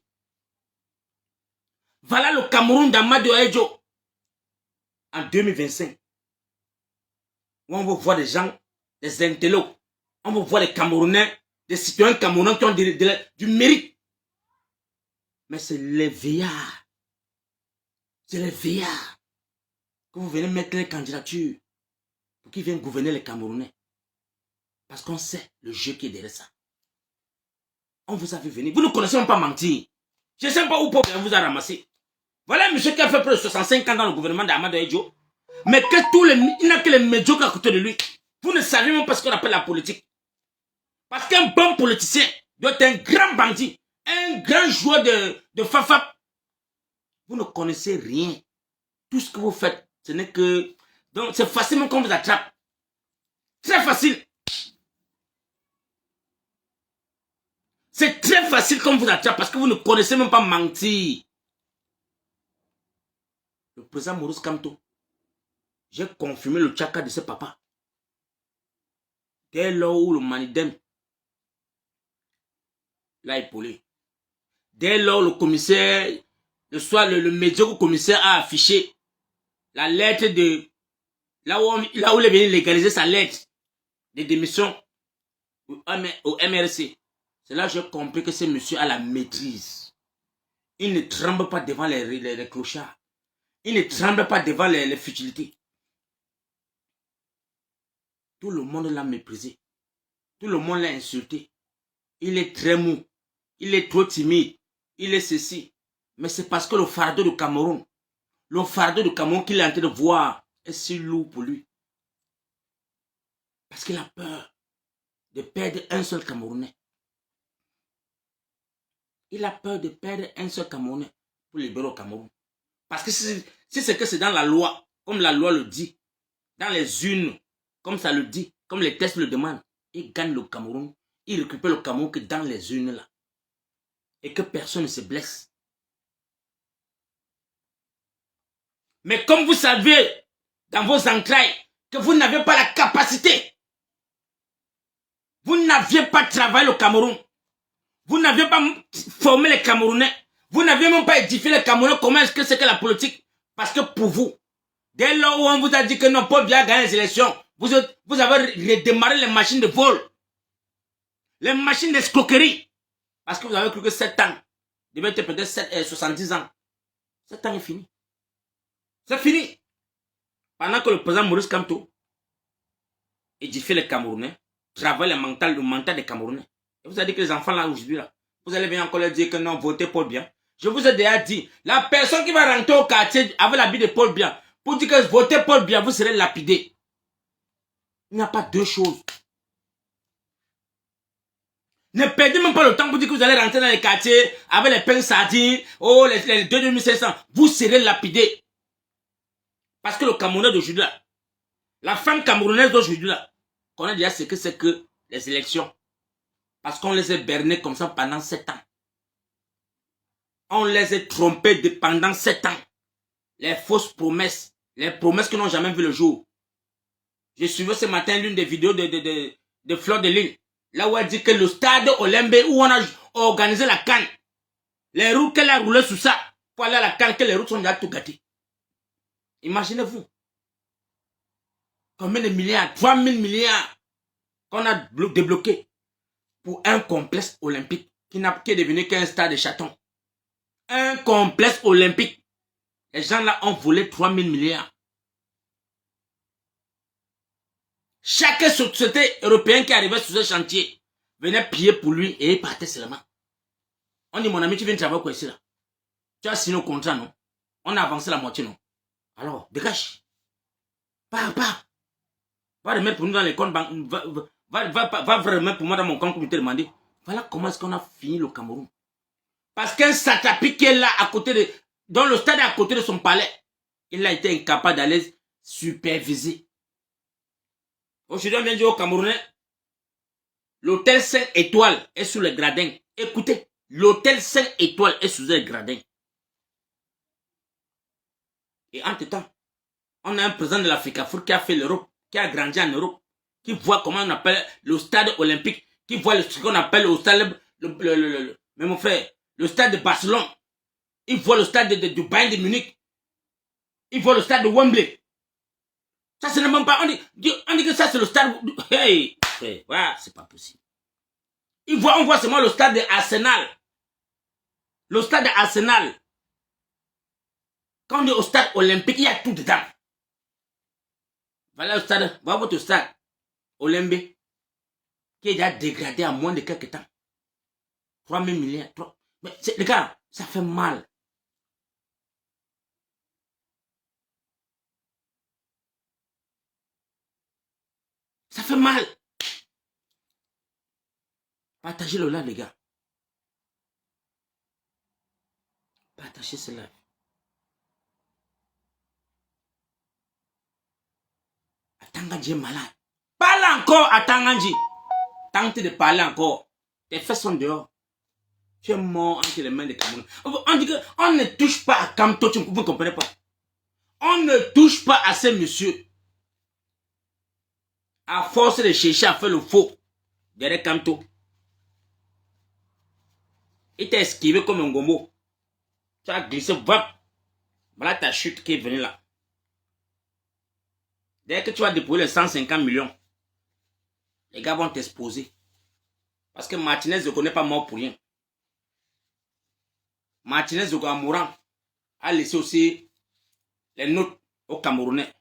Voilà le Cameroun d'Amadou Ahidjo en 2025. Où on va voir des gens, des intellos. On va voir les Camerounais, des citoyens camerounais qui ont du mérite. Mais c'est les veillards. C'est les veillards que vous venez mettre les candidatures pour qu'ils viennent gouverner les Camerounais. Parce qu'on sait le jeu qui est derrière ça. On vous a vu venir. Vous ne connaissez même pas mentir. Je ne sais pas où Paul vous a ramassé. Voilà un monsieur qui a fait plus de 65 ans dans le gouvernement d'Amadou Ahidjo. Mais que il n'a que les médiocres à côté de lui. Vous ne savez même pas ce qu'on appelle la politique. Parce qu'un bon politicien doit être un grand bandit, un grand joueur de fafap. Vous ne connaissez rien. Tout ce que vous faites, ce n'est que... Donc c'est facilement qu'on vous attrape. Très facile. C'est très facile qu'on vous attrape parce que vous ne connaissez même pas mentir. Le président Maurice Kamto, j'ai confirmé le tchaka de ce papa. Dès lors où le Manidem l'a épaulé. Dès lors le commissaire, le médiocre commissaire a affiché la lettre de... Là où il est venu légaliser sa lettre de démission au MRC. C'est là que j'ai compris que ce monsieur a la maîtrise. Il ne tremble pas devant les clochards. Il ne tremble pas devant les futilités. Tout le monde l'a méprisé. Tout le monde l'a insulté. Il est très mou. Il est trop timide. Il est ceci. Mais c'est parce que le fardeau du Cameroun qu'il est en train de voir est si lourd pour lui. Parce qu'il a peur de perdre un seul Camerounais. Il a peur de perdre un seul Camerounais pour libérer le Cameroun. Parce que si c'est que c'est dans la loi, comme la loi le dit, dans les urnes, comme ça le dit, comme les tests le demandent, il gagne le Cameroun, il récupère le Cameroun que dans les urnes là. Et que personne ne se blesse. Mais comme vous savez, dans vos entrailles, que vous n'avez pas la capacité, vous n'aviez pas travaillé le Cameroun, vous n'aviez pas formé les Camerounais, vous n'aviez même pas édifié les Camerounais, comment est-ce que c'est que la politique? Parce que pour vous, dès lors où on vous a dit que non, Paul Biya a gagné les élections, vous avez redémarré les machines de vol, les machines d'escroquerie, parce que vous avez cru que 7 ans devait être peut-être 70 ans. 7 ans est fini. C'est fini. Pendant que le président Maurice Kamto édifie les Camerounais, travaille le mental des Camerounais. Et vous avez dit que les enfants là aujourd'hui, là, vous allez venir encore leur dire que non, votez Paul Biya. Je vous ai déjà dit, la personne qui va rentrer au quartier avec l'habit de Paul Biya, pour dire que votez Paul Biya, vous serez lapidé. Il n'y a pas deux choses. Ne perdez même pas le temps pour dire que vous allez rentrer dans les quartiers avec les pains sardines, oh, les 2500. Vous serez lapidé. Parce que le Camerounais d'aujourd'hui là, la femme camerounaise d'aujourd'hui là, connaît déjà ce que c'est que les élections. Parce qu'on les a bernés comme ça pendant 7 ans. On les a trompés pendant 7 ans. Les fausses promesses. Les promesses qui n'ont jamais vu le jour. J'ai suivi ce matin l'une des vidéos de Fleur de Lune. Là où elle dit que le stade Olembe où on a organisé la CAN. Les routes qu'elle a roulées sous ça. Pour aller à la CAN, que les routes sont déjà tout gâtées. Imaginez-vous. Combien de milliards? 3000 milliards qu'on a débloqué pour un complexe olympique qui est devenu qu'un stade de chatons. Un complexe olympique. Les gens là ont volé 3000 milliards. Chaque société européenne qui arrivait sur ce chantier venait piller pour lui et il partait seulement. On dit, mon ami, tu viens travailler quoi ici là? Tu as signé au contrat, non? On a avancé la moitié, non? Alors, dégage. Va remettre pour nous dans les comptes. Va remettre pour moi dans mon compte comité demandé. Voilà comment est-ce qu'on a fini le Cameroun. Parce qu'un satrapi qui est là à côté de... Dans le stade à côté de son palais, il a été incapable d'aller superviser. Aujourd'hui, on vient dire au Camerounais, l'hôtel 5 étoiles est sous le gradin. Écoutez, l'hôtel 5 étoiles est sous le gradin. Et entre-temps, on a un président de l'Africafoot qui a fait l'Europe, qui a grandi en Europe, qui voit comment on appelle le stade olympique, qui voit ce qu'on appelle le stade, mais mon frère, le stade de Barcelone, il voit le stade de Bayern de Munich, il voit le stade de Wembley. Ça, c'est même pas, on dit que ça, c'est le stade, hey, ouais, c'est pas possible. On voit seulement le stade de Arsenal. Le stade de Arsenal. Quand on est au stade olympique, il y a tout dedans. Voilà le stade, voilà votre stade olympique qui est déjà dégradé en moins de quelques temps. 3000 milliards. Mais les gars, ça fait mal. Ça fait mal. Partagez-le là, les gars. Partagez cela. Tanganji est malade. Parle encore à Tanganji. Tente de parler encore. Tes fesses sont dehors. Tu es mort entre les mains des Camerounais. On dit qu'on ne touche pas à Kamto, vous ne comprenez pas. On ne touche pas à ces messieurs. À force de chercher à faire le faux derrière Kamto. Il t'a esquivé comme un gombo. Tu as glissé, voilà ta chute qui est venue là. Dès que tu vas déployer les 150 millions, les gars vont t'exposer. Parce que Martinez ne connaît pas mort pour rien. Martinez, en mourant, a laissé aussi les notes aux Camerounais.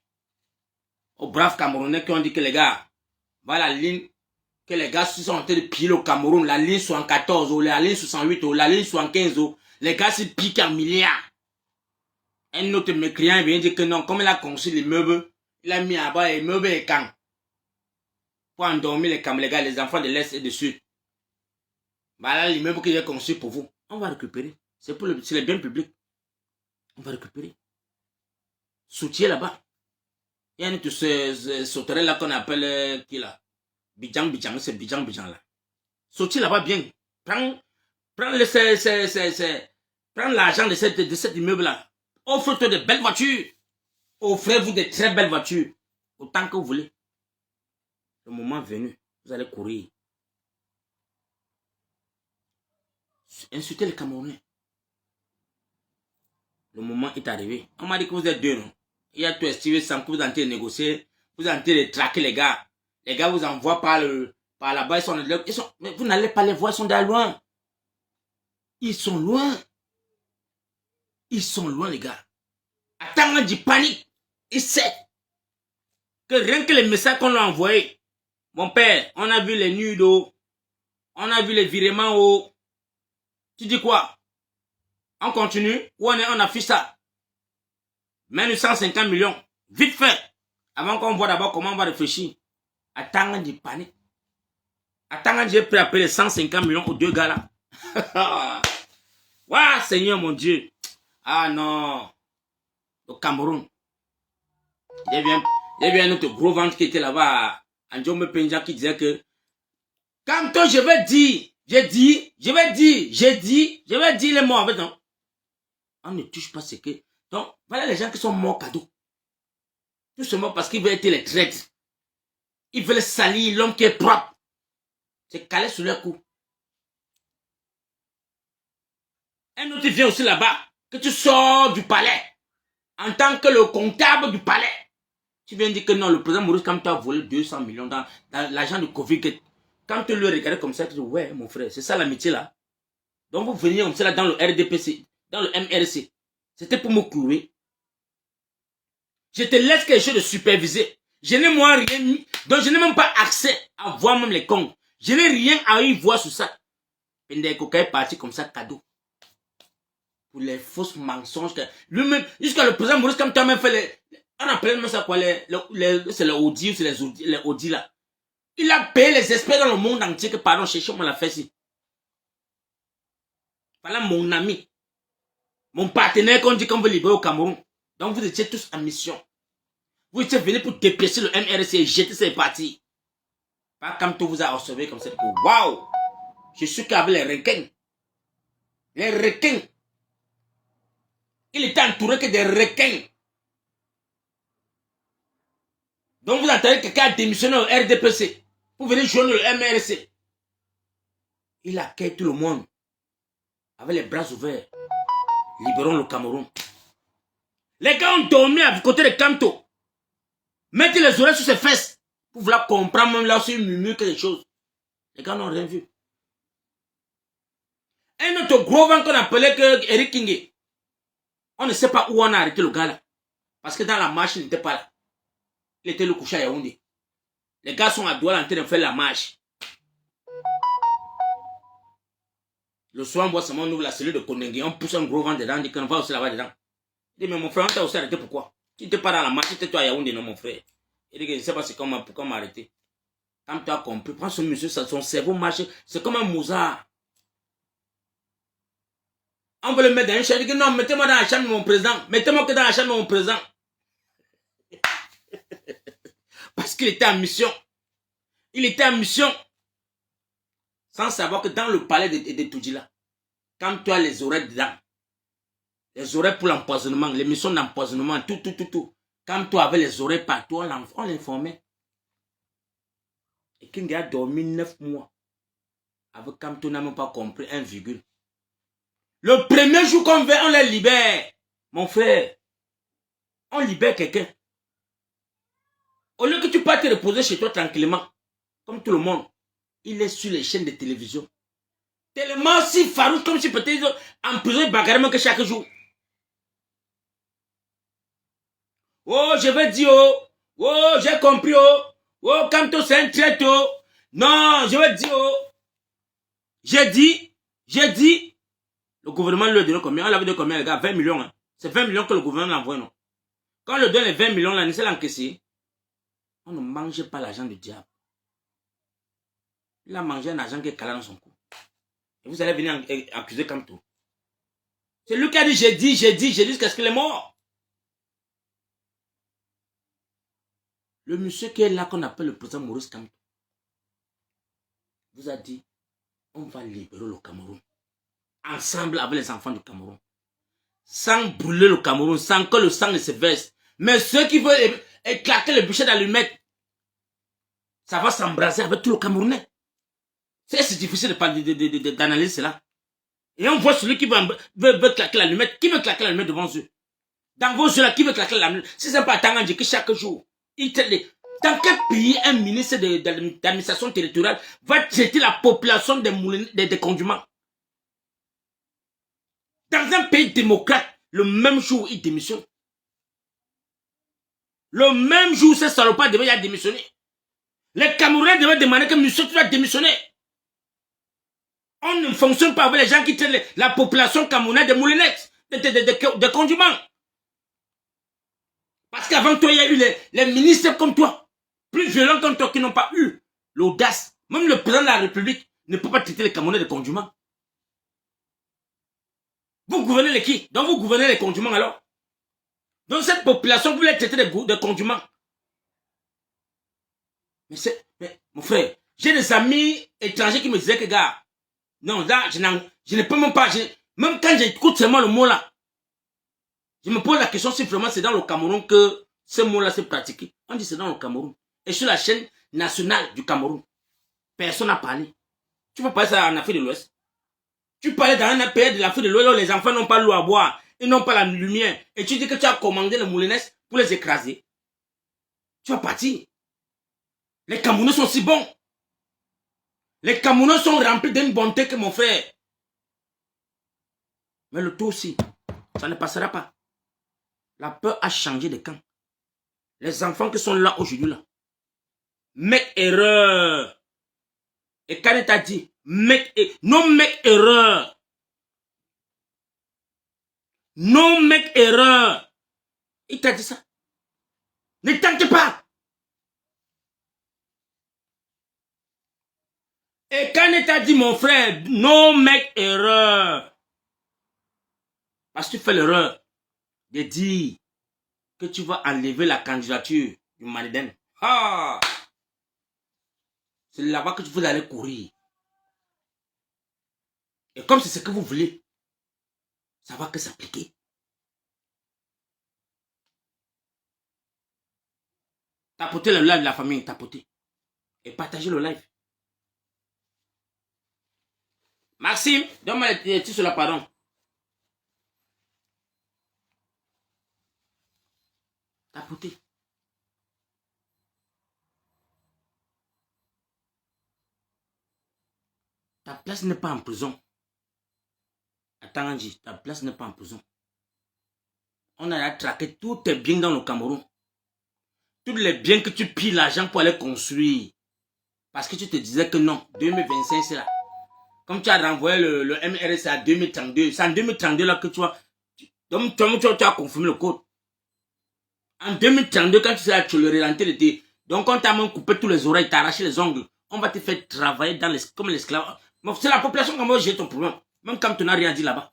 Aux braves Camerounais qui ont dit que les gars, voilà la ligne, que les gars sont en train de piller au Cameroun, la ligne 74, la ligne 68, la ligne 75, les gars se piquent en milliards. Un autre mécréant vient dire que non, comme il a conçu l'immeuble, il a mis à bas l'immeuble et camp. Pour endormir les gars, les enfants de l'Est et du Sud. Voilà l'immeuble que j'ai conçu pour vous. On va récupérer. C'est pour les biens publics. On va récupérer. Soutien là-bas. Il y a une sauterelle là qu'on appelle qui là? Bidjang, c'est Bidjang là. Soutien là-bas bien. Prends l'argent de cet immeuble là. Offre-toi de belles voitures. Offrez-vous de très belles voitures. Autant que vous voulez. Le moment venu, vous allez courir. Insultez les Camerounais. Le moment est arrivé. On m'a dit que vous êtes deux, non? Il y a tout estimé sans que vous en train de négocier. Vous en train de traquer les gars. Les gars vous envoient par là-bas. Mais vous n'allez pas les voir, ils sont d'ailleurs loin. Ils sont loin. Ils sont loin, les gars. Attends, du panique. Il sait que rien que les messages qu'on lui a envoyés, mon père, on a vu les nudes, on a vu les virements. Tu dis quoi? On continue ou on affiche ça? Même 150 millions. Vite fait. Avant qu'on voit d'abord comment on va réfléchir. Attends, du panique. Attends, j'ai pris à payer 150 millions aux deux gars là. Waouh, Seigneur mon Dieu. Ah non. Au Cameroun. Il y avait un autre gros ventre qui était là-bas. Andjombe Penja qui disait que quand toi je vais dire, je vais dire les mots en fait non. On ne touche pas ce que. Donc, voilà les gens qui sont morts cadeau. Tout simplement parce qu'ils veulent être les traîtres. Ils veulent salir l'homme qui est propre. C'est calé sur leur cou. Un autre vient aussi là-bas, que tu sors du palais, en tant que le comptable du palais. Tu viens dire que non, le président Maurice Kamto a volé 200 millions dans l'argent de Covid. Quand tu le regardes comme ça, tu dis, ouais, mon frère, c'est ça l'amitié là. Donc vous venez comme ça là dans le RDPC, dans le MRC. C'était pour me clouer. Je te laisse quelque chose de supervisé. Je n'ai moi rien mis. Donc je n'ai même pas accès à voir même les comptes. Je n'ai rien à y voir sur ça. Pendeko est parti comme ça, cadeau. Pour les fausses mensonges. Lui-même, jusqu'à le président Maurice Kamto a même fait les... On appelle même ça quoi, c'est les Audi ou c'est les Audi là. Il a payé les experts dans le monde entier que, pardon, cherchez-moi la fait ici. Voilà mon ami. Mon partenaire qu'on dit qu'on veut libérer au Cameroun. Donc vous étiez tous en mission. Vous étiez venus pour dépêcher le MRC et jeter ces partis. Pas comme tout vous a observé comme ça. Waouh! Je suis qu'avec les requins. Les requins. Il était entouré que des requins. Donc vous entendez que quelqu'un a démissionné au RDPC pour venir joindre le MRC. Il accueille tout le monde avec les bras ouverts. Libérons le Cameroun. Les gars ont dormi à côté de Kamto. Mettez les oreilles sur ses fesses pour vouloir comprendre même là où il murmure quelque chose. Les gars n'ont rien vu. Un autre gros vent qu'on appelait que Eric King. On ne sait pas où on a arrêté le gars là. Parce que dans la marche, il n'était pas là. Il était le couché à Yaoundé. Les gars sont à Douala en train de faire la marche. Le soir, on voit seulement, on ouvre la cellule de Kondengue, on pousse un gros vent dedans, on dit qu'on va aussi là-bas dedans. Il dit, mais mon frère, on t'a aussi arrêté pourquoi? Tu n'étais pas dans la marche, tu étais toi à Yaoundé, non, mon frère. Il dit que je ne sais pas pourquoi on m'a arrêté. Quand tu as compris, prends ce monsieur, son cerveau marche, c'est comme un Mozart. On veut le mettre dans une chambre, il dit que non, mettez-moi dans la chambre de mon président, mettez-moi que dans la chambre de mon président. Parce qu'il était en mission. Il était en mission. Sans savoir que dans le palais de Toudjila, quand tu as les oreilles dedans, les oreilles pour l'empoisonnement, les missions d'empoisonnement, tout. Quand tu avais les oreilles partout, on l'informait. Et King a dormi 9 mois. Avec quand tu n'as même pas compris un virgule. Le premier jour qu'on veut, on les libère. Mon frère, on libère quelqu'un. Au lieu que tu partes te reposer chez toi tranquillement, comme tout le monde, il est sur les chaînes de télévision. Tellement si farouche comme si peut-être en prison bagarrement que chaque jour. Oh, je vais dire, oh, j'ai compris, oh, Kamto c'est un traître, non, je vais dire, j'ai dit, le gouvernement lui a donné combien? On l'avait donné combien, les gars? 20 millions, hein. C'est 20 millions que le gouvernement l'envoie, non? Quand on le donne les 20 millions, là, on essaie d'encaisser. On ne mange pas l'argent du diable. Il a mangé un argent qui est calé dans son cou. Et vous allez venir accuser Kamto. C'est lui qui a dit, j'ai dit, qu'est-ce qu'il est mort? Le monsieur qui est là, qu'on appelle le président Maurice Kamto, vous a dit, on va libérer le Cameroun. Ensemble avec les enfants du Cameroun. Sans brûler le Cameroun, sans que le sang ne se verse. Mais ceux qui veulent éclater le bûcher d'allumettes, ça va s'embraser avec tout le Camerounais. C'est difficile d'analyser cela. Et on voit celui qui veut claquer l'allumette. Qui veut claquer l'allumette devant eux? Dans vos yeux là, qui veut claquer l'allumette? Si c'est pas Tangandji que chaque jour, dans quel pays un ministre d'administration territoriale va traiter la population des conjumants? Dans un pays démocrate, le même jour, il démissionne. Le même jour, ces salopards devaient démissionner. Les Camerounais devaient demander que monsieur, tu dois démissionner. On ne fonctionne pas avec les gens qui traitent la population camerounaise de moulinettes, de conjumants. Parce qu'avant toi, il y a eu les ministres comme toi, plus violents comme toi, qui n'ont pas eu l'audace. Même le président de la République ne peut pas traiter les Camerounais de conjumants. Vous gouvernez les qui? Donc vous gouvernez les conjumants alors? Donc cette population, vous voulez traiter de conjumants. Mais mon frère, j'ai des amis étrangers qui me disaient que gars, non, là, je ne peux même pas, même quand j'écoute seulement le mot là, je me pose la question si vraiment c'est dans le Cameroun que ce mot là s'est pratiqué. On dit c'est dans le Cameroun. Et sur la chaîne nationale du Cameroun, personne n'a parlé. Tu peux parler ça en Afrique de l'Ouest. Tu parlais dans un pays de l'Afrique de l'Ouest où les enfants n'ont pas l'eau à boire, ils n'ont pas la lumière. Et tu dis que tu as commandé les moulinets pour les écraser. Tu vas partir. Les Camerounais sont si bons. Les Camerounais sont remplis d'une bonté que mon frère. Mais le tout aussi, ça ne passera pas. La peur a changé de camp. Les enfants qui sont là aujourd'hui, là, make erreur. Et Kane t'a dit, non make erreur. Non make erreur. Il t'a dit ça. Ne tente pas. Et Kane t'a dit, mon frère, non make erreur. Parce que tu fais l'erreur de dire que tu vas enlever la candidature du Maliden. Ah! C'est là-bas que vous allez courir. Et comme c'est ce que vous voulez, ça va que s'appliquer. Tapotez le live de la famille, tapotez. Et partagez le live. Maxime, donne-moi les titres sur la pardon. Tapotez. Ta place n'est pas en prison. Attends, Angie, ta place n'est pas en prison. On a traqué tous tes biens dans le Cameroun. Tous les biens que tu pilles l'argent pour aller construire. Parce que tu te disais que non, 2025 c'est là. Comme tu as renvoyé le MRS à 2032, c'est en 2032 là que tu vas... Donc tu as confirmé le code. En 2032, quand tu seras tu le relanté l'été. Donc on t'a même coupé tous les oreilles, t'as arraché les ongles. On va te faire travailler comme l'esclave. C'est la population qui va gérer ton problème. Même quand tu n'as rien dit là-bas.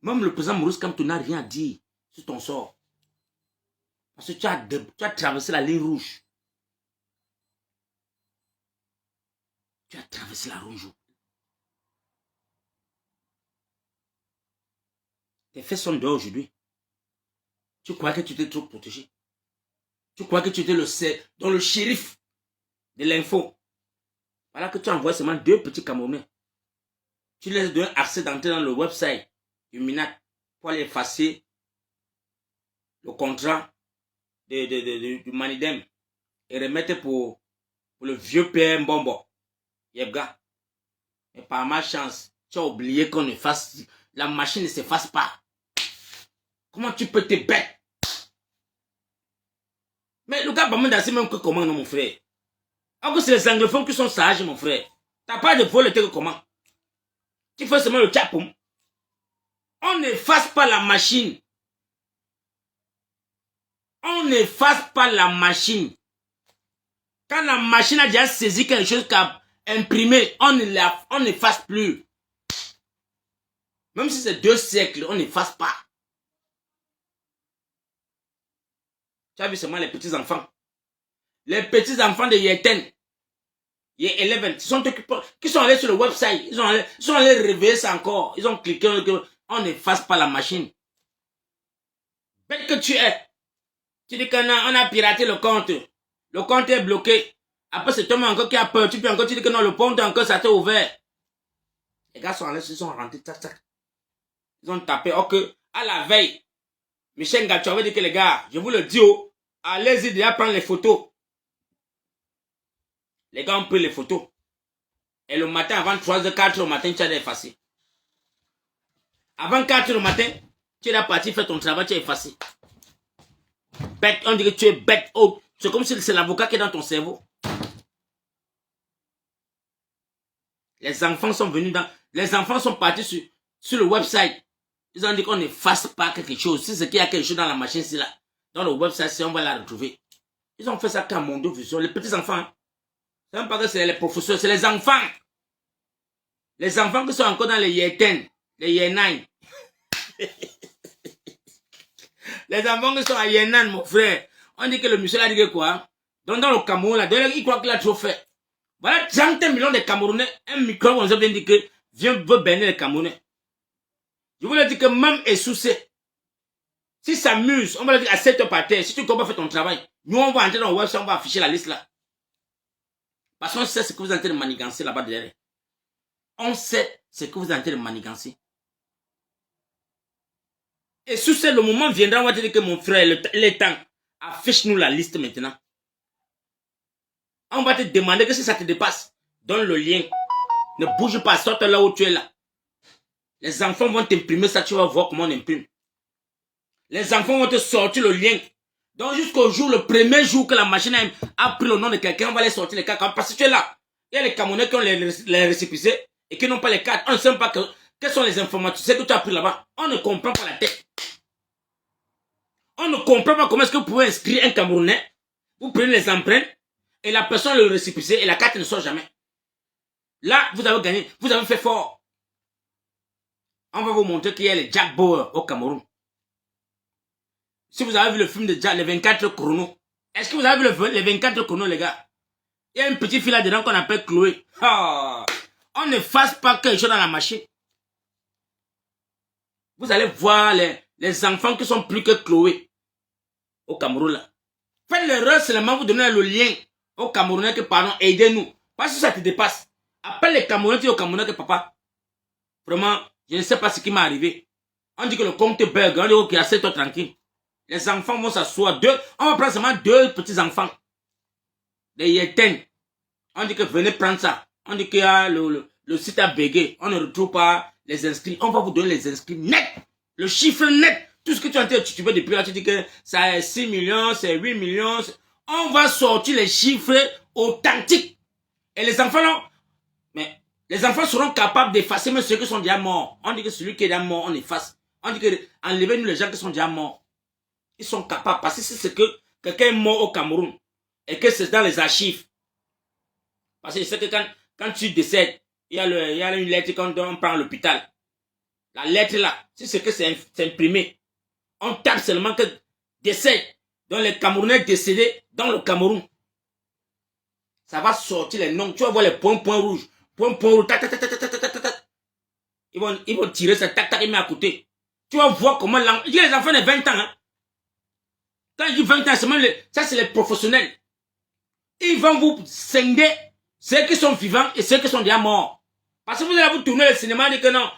Même le président Maurice, quand tu n'as rien dit sur ton sort. Parce que tu as traversé la ligne rouge. Tu as traversé la rouge. Tes fesses sont dehors aujourd'hui. Tu crois que tu t'es trop protégé. Tu crois que tu étais dans le shérif de l'info. Voilà que tu envoies seulement 2 petits Camerounais. Tu laisses donner accès d'entrer dans le website du MINAT pour aller effacer le contrat du Manidem et remettre pour le vieux père Mbombo. Yebga. Et par ma chance, tu as oublié qu'on efface. La machine ne s'efface pas. Comment tu peux te bête? Mais le gars, c'est même que comment, non, mon frère? Alors c'est les anglophones qui sont sages, mon frère. T'as pas de vol, que comment? Tu fais seulement le tchapoum. On n'efface pas la machine. On n'efface pas la machine. Quand la machine a déjà saisi quelque chose qu'a imprimé, on n'efface plus. Même si c'est 2 siècles, on n'efface pas. Tu as vu seulement les petits enfants. Les petits enfants de Yeten, Ye11, qui sont allés sur le website. Ils sont allés réveiller ça encore. Ils ont cliqué, on n'efface pas la machine. Bête que tu es. Tu dis qu'on a piraté le compte. Le compte est bloqué. Après, c'est toi encore qui a peur. Tu peux encore dire que non, le compte encore, ça t'est ouvert. Les gars sont allés, ils sont rentrés, tac, tac. Ils ont tapé, ok. À la veille, Michel Gacho avait dit que les gars, je vous le dis, allez-y déjà prendre les photos. Les gars ont pris les photos. Et le matin, avant 3h, 4h au matin, tu as effacé. Avant 4h au matin, tu es parti faire ton travail, tu as effacé. Bête, on dit que tu es bête. Oh, c'est comme si c'est l'avocat qui est dans ton cerveau. Les enfants sont venus les enfants sont partis sur le website. Ils ont dit qu'on n'efface pas quelque chose. Si c'est qu'il y a quelque chose dans la machine, c'est là. Dans le website, on va la retrouver. Ils ont fait ça qu'à Mondo Vision. Les petits enfants. C'est même pas que c'est les professeurs, c'est les enfants. Les enfants qui sont encore dans les Yeten, les Yenan. Les enfants qui sont à Yenan, mon frère. On dit que le monsieur a dit que quoi? Donc dans le Cameroun, là, il croit qu'il a trop fait. Voilà 30 millions de Camerounais. Un micro, on vient dire que veut bénir les Camerounais. Je vous le dis que même Essoussé, s'il s'amuse, on va le dire à 7 heures par terre. Si tu ne comprends pas faire ton travail, nous on va entrer dans le website, on va afficher la liste là. Parce qu'on sait ce que vous êtes en train de manigancer là-bas derrière. On sait ce que vous êtes en train de manigancer. Et sur ce, le moment viendra, on va te dire que mon frère, il est temps. Affiche-nous la liste maintenant. On va te demander que si ça te dépasse, donne le lien. Ne bouge pas, sorte là où tu es là. Les enfants vont t'imprimer ça, tu vas voir comment on imprime. Les enfants vont te sortir le lien. Donc jusqu'au jour, le premier jour que la machine a pris le nom de quelqu'un, on va les sortir les cartes. Parce que tu es là. Il y a les Camerounais qui ont les récépissés et qui n'ont pas les cartes. On ne sait pas quelles sont les informations que tu as pris là-bas. On ne comprend pas la tête. On ne comprend pas comment est-ce que vous pouvez inscrire un Camerounais. Vous prenez les empreintes et la personne le récépissé et la carte ne sort jamais. Là, vous avez gagné. Vous avez fait fort. On va vous montrer qu'il y a les Jack Bauer au Cameroun. Si vous avez vu le film de Jack, les 24 chronos. Est-ce que vous avez vu les 24 chronos, les gars? Il y a une petite fille là-dedans qu'on appelle Chloé. Oh, on ne fasse pas quelque chose dans la machine. Vous allez voir les enfants qui sont plus que Chloé au Cameroun là. Faites l'erreur seulement, vous donnez le lien aux Camerounais que pardon, aidez-nous. Parce que ça te dépasse. Appelle les Camerounais, dis aux Camerounais que papa, vraiment, je ne sais pas ce qui m'est arrivé. On dit que le compte bug, on dit ok, assieds-toi tranquille. Les enfants vont s'asseoir. On va prendre seulement 2 petits enfants. Des Yéten. On dit que venez prendre ça. On dit que le site a bugué. On ne retrouve pas les inscrits. On va vous donner les inscrits net. Le chiffre net. Tout ce que tu as été titubé depuis là, tu dis que ça est 6 millions, c'est 8 millions. On va sortir les chiffres authentiques. Et les enfants, non. Mais les enfants seront capables d'effacer même ceux qui sont déjà morts. On dit que celui qui est déjà mort, on efface. On dit que enlevez-nous les gens qui sont déjà morts. Ils sont capables. Parce que c'est que quelqu'un est mort au Cameroun. Et que c'est dans les archives. Parce que je sais que quand tu décèdes, il y a une lettre quand on prend à l'hôpital. La lettre là, si c'est que c'est imprimé, on tape seulement que décès. Donc les Camerounais décédés dans le Cameroun. Ça va sortir les noms. Tu vas voir les points rouges. Points rouges. Tac, tac, tac, tac, tac, tac, tac. Ils vont tirer ça. Tac, tac, ils mettent à côté. Tu vas voir comment il y a les enfants de 20 ans. Hein. Quand il dit 20 ans, ça c'est les professionnels. Ils vont vous scinder ceux qui sont vivants et ceux qui sont déjà morts. Parce que vous allez vous tourner le cinéma et dire que non.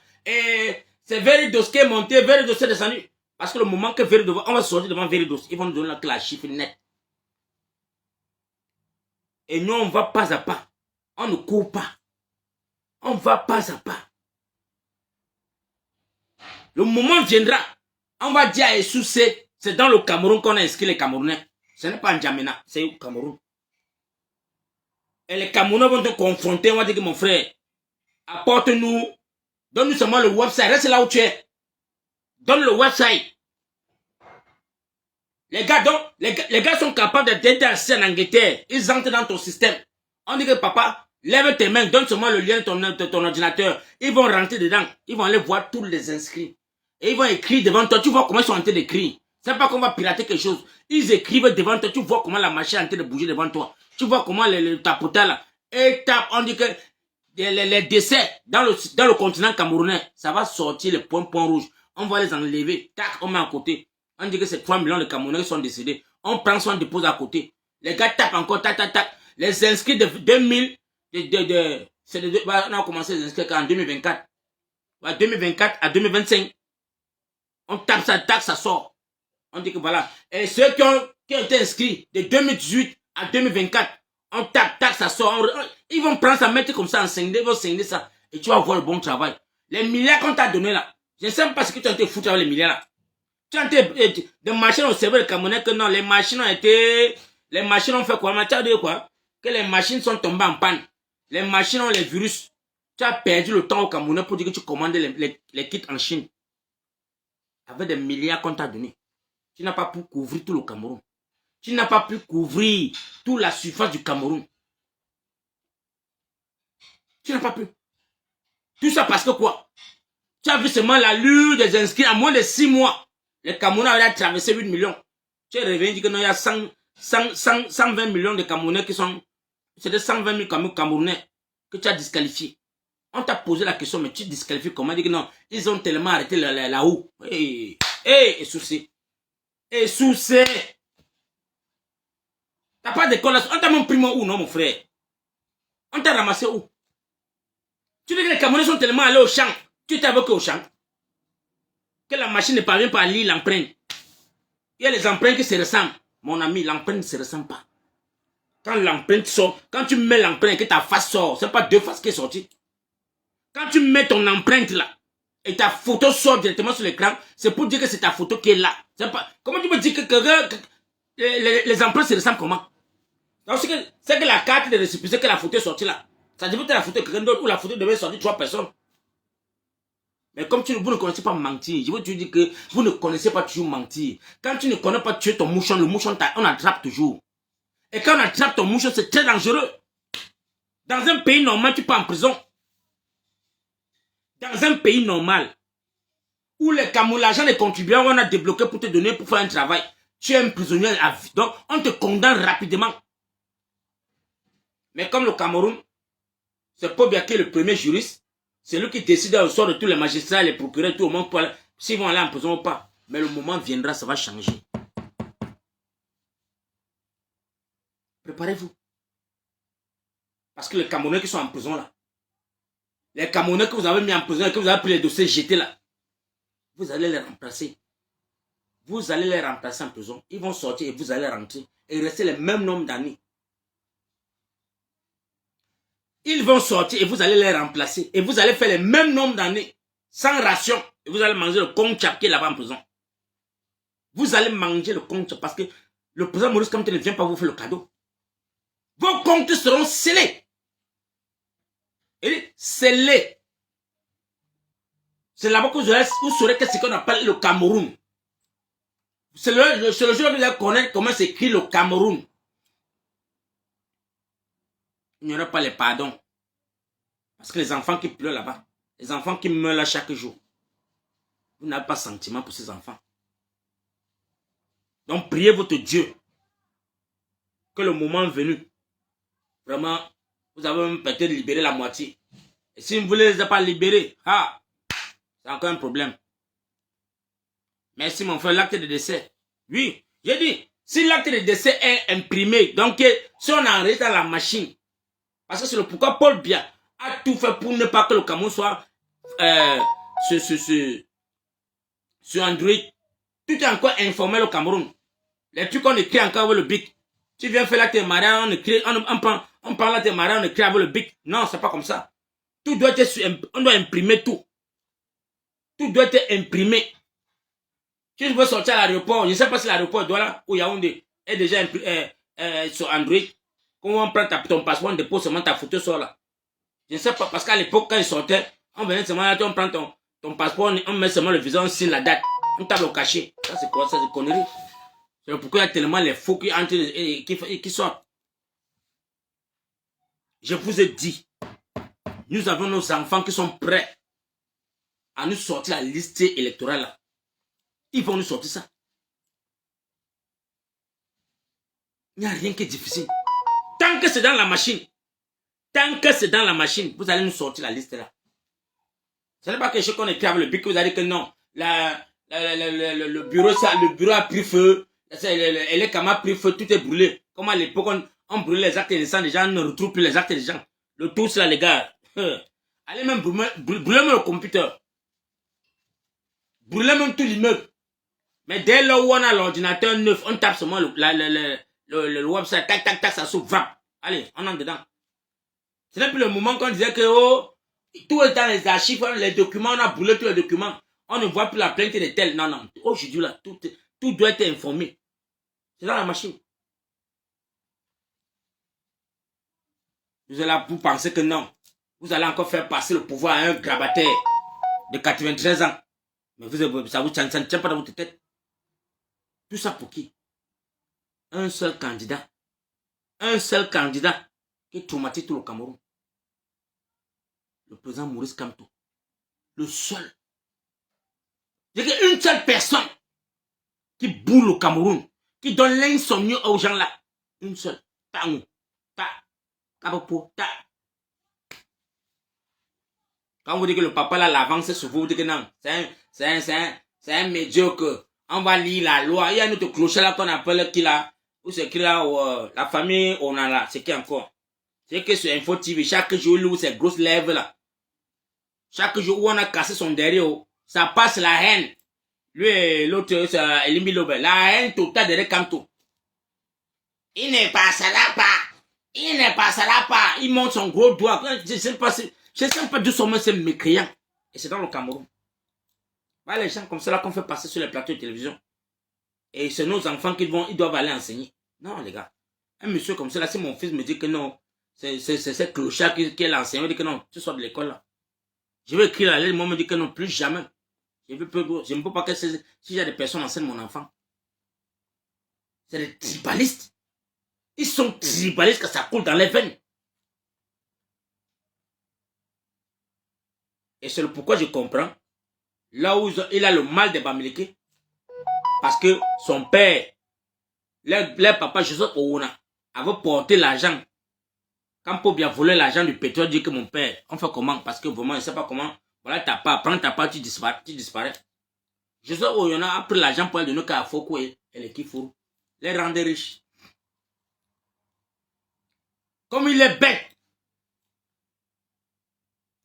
C'est Veridos qui est monté, Veridos est descendu. Parce que le moment que Veridos, on va sortir devant Veridos, ils vont nous donner la chiffre nette. Et nous, on va pas à pas. On ne court pas. On va pas à pas. Le moment viendra. On va dire à Essou, c'est dans le Cameroun qu'on a inscrit les Camerounais. Ce n'est pas en Djamena, c'est au Cameroun. Et les Camerounais vont te confronter. On va dire que mon frère, apporte-nous, donne-nous seulement le website. Reste là où tu es. Donne le website. Les gars sont capables d'être assis en Angleterre. Ils entrent dans ton système. On dit que papa, lève tes mains, donne seulement le lien de ton ordinateur. Ils vont rentrer dedans. Ils vont aller voir tous les inscrits. Et ils vont écrire devant toi. Tu vois comment ils sont en train d'écrire. C'est pas qu'on va pirater quelque chose. Ils écrivent devant toi. Tu vois comment la machine est en train de bouger devant toi. Tu vois comment le tapotage là. Et tape, on dit que les décès dans le continent camerounais, ça va sortir les points rouges. On va les enlever. Tac, on met à côté. On dit que c'est 3 millions de Camerounais qui sont décédés. On prend son dépose à côté. Les gars tapent encore, tac, tac, tac. Les inscrits de 2000, on a commencé les inscrits en 2024. Ouais, 2024 à 2025. On tape ça, tac, ça sort. On dit que voilà. Et ceux qui ont été inscrits de 2018 à 2024, on tape, tac, ça sort. Ils vont prendre ça, mettre comme ça en scindé, ils vont scinder ça. Et tu vas voir le bon travail. Les milliards qu'on t'a donné là, je ne sais même pas ce que tu as été foutu avec les milliards là. Tu as été des machines au cerveau de Camerounais que non, les machines ont fait quoi? Mais tu as dit quoi? Que les machines sont tombées en panne. Les machines ont les virus. Tu as perdu le temps au Camerounais pour dire que tu commandes les kits en Chine. Avec des milliards qu'on t'a donné. Tu n'as pas pu couvrir tout le Cameroun. Tu n'as pas pu couvrir toute la surface du Cameroun. Tu n'as pas pu. Tout ça parce que quoi? Tu as vu seulement l'allure des inscrits en moins de 6 mois. Les Camerounais avaient traversé 8 millions. Tu es revenu dire que non, il y a 120 millions de Camerounais qui sont... C'était 120 000 Camerounais que tu as disqualifiés. On t'a posé la question, mais tu disqualifies comment? Dit que non, ils ont tellement arrêté là-haut. Et souci. Et souci. T'as pas d'école là. On t'a même pris où, non, mon frère? On t'a ramassé où? Tu dis que les Camerounais sont tellement allés au champ. Tu étais avec eux au champ. que la machine ne parvient pas à lire l'empreinte. Il y a les empreintes qui se ressemblent. Mon ami, l'empreinte ne se ressemble pas. Quand l'empreinte sort, quand tu mets l'empreinte et que ta face sort, ce n'est pas deux faces qui est sortie. Quand tu mets ton empreinte là, et ta photo sort directement sur l'écran, c'est pour dire que c'est ta photo qui est là. Pas... Comment tu peux dire que les empreintes se ressemblent comment? C'est que la carte de récépissé que la photo est sortie là. Ça devait être la photo de quelqu'un d'autre ou la photo devait sortir 3 personnes. Mais comme vous ne connaissez pas mentir, je veux te dire que vous ne connaissez pas toujours mentir. Quand tu ne connais pas tuer ton mouchon, le mouchon, on attrape toujours. Et quand on attrape ton mouchon, c'est très dangereux. Dans un pays normal, tu pars en prison. Dans un pays normal, où l'argent des contribuables, on a débloqué pour te donner pour faire un travail, tu es un prisonnier à vie. Donc, on te condamne rapidement. Mais comme le Cameroun, c'est Paul Biya qui est le premier juriste, c'est lui qui décide au sort de tous les magistrats, les procureurs, tout le monde, s'ils vont aller en prison ou pas. Mais le moment viendra, ça va changer. Préparez-vous. Parce que les Camerounais qui sont en prison là, les Camerounais que vous avez mis en prison et que vous avez pris les dossiers jetés là, vous allez les remplacer. Vous allez les remplacer en prison. Ils vont sortir et vous allez rentrer. Et rester le même nombre d'années. Ils vont sortir et vous allez les remplacer. Et vous allez faire le même nombre d'années. Sans ration. Et vous allez manger le conchap qui est là-bas en prison. Vous allez manger le conchap parce que le président Maurice Kamto ne vient pas vous faire le cadeau. Vos comptes seront scellés. Et scellés. C'est là-bas que vous saurez qu'est-ce qu'on appelle le Cameroun. C'est le jour que vous allez connaître comment s'écrit le Cameroun. Il n'y aura pas les pardons. Parce que les enfants qui pleurent là-bas, les enfants qui meurent là chaque jour, vous n'avez pas de sentiment pour ces enfants. Donc priez votre Dieu que le moment venu, vraiment, vous avez peut-être libéré la moitié. Et si vous ne les avez pas libérés, c'est encore un problème. Merci mon frère, l'acte de décès. Oui, j'ai dit, si l'acte de décès est imprimé, donc si on enregistre dans la machine, parce que c'est le pourquoi Paul Biya a tout fait pour ne pas que le Cameroun soit sur Android. Tout est encore informel au Cameroun. Les trucs qu'on écrit encore avec le bic. Tu viens faire l'acte de mariage, on prend l'acte de mariage, on écrit avec le bic. Non, c'est pas comme ça. Tout doit être on doit imprimer tout. Tout doit être imprimé. Si je veux sortir à l'aéroport, je ne sais pas si l'aéroport Douala ou Yaoundé est déjà sur Android. Comment on prend ton passeport, on dépose seulement ta photo sur là. Je ne sais pas, parce qu'à l'époque, quand il sortait, on venait seulement là, on prend ton passeport, on met seulement le visage, on signe la date. On tape au cachet. Ça, c'est quoi? Ça, c'est connerie. C'est pourquoi il y a tellement les faux qui entrent et qui sortent. Je vous ai dit, nous avons nos enfants qui sont prêts à nous sortir la liste électorale là. Ils vont nous sortir ça. Il n'y a rien qui est difficile. Tant que c'est dans la machine, vous allez nous sortir la liste là. Ce n'est pas quelque chose qu'on écrit avec le bic que vous allez dire que non. Le bureau a pris feu. Les camas a pris feu, tout est brûlé. Comme à l'époque, on brûlait les actes de naissance des gens, on ne retrouve plus les actes des gens. Le tout, c'est là, les gars. Allez même brûler même le computer. Brûler même tout l'immeuble. Mais dès lors où on a l'ordinateur neuf, on tape seulement le website, tac, tac, tac, ça s'ouvre. Allez, on entre dedans. Ce n'est plus le moment qu'on disait que tout est dans les archives, les documents, on a brûlé tous les documents. On ne voit plus la plainte de tel. Non, non. Aujourd'hui, là, tout doit être informé. C'est dans la machine. Vous allez vous penser que non. Vous allez encore faire passer le pouvoir à un grabataire de 93 ans. Mais ça ne tient pas dans votre tête. Tout ça pour qui? Un seul candidat. Un seul candidat qui traumatise tout le Cameroun. Le président Maurice Kamto. Le seul. Il y a une seule personne qui boule au Cameroun, qui donne l'insomnie aux gens là. Une seule. Quand vous dites que le papa là l'avance sur vous, vous dites que non, c'est un médiocre. On va lire la loi. Il y a un autre clocher là qu'on appelle qui là, où c'est qui là, la famille on a là, c'est qui encore? C'est que sur Info TV, chaque jour où ces grosses lèvres là, chaque jour où on a cassé son derrière, ça passe la haine. Lui et l'autre, Elimi Lobe, la haine totale derrière Kamto. Il ne passera pas. Il ne passera pas. Il monte son gros doigt. Je ne sais pas d'où sont ces mécréants. Et c'est dans le Cameroun. Voilà les gens comme ça qu'on fait passer sur les plateaux de télévision. Et c'est nos enfants ils doivent aller enseigner. Non, les gars. Un monsieur comme ça, là, si mon fils me dit que non, c'est ce clochard qui est l'enseignant, il dit que non, tu sors de l'école là. Je vais écrire la lettre, moi me dit que non, plus jamais. Je ne peux pas que si il y a des personnes enseignent mon enfant. C'est des tribalistes. Ils sont tribalistes que ça coule dans les veines. Et c'est le pourquoi je comprends. Là où il a le mal de Bamileke. Parce que son père, leur papa Joseph Ouna, avait porté l'argent. Quand pour bien voler l'argent du pétrole, dit que mon père, on fait comment? Parce que vraiment, il ne sait pas comment. Voilà ta part, prends ta part, tu disparais. Joseph Ouna a pris l'argent pour aller donner qu'à Foko et les Kifuru. Les rendre riches. Comme il est bête,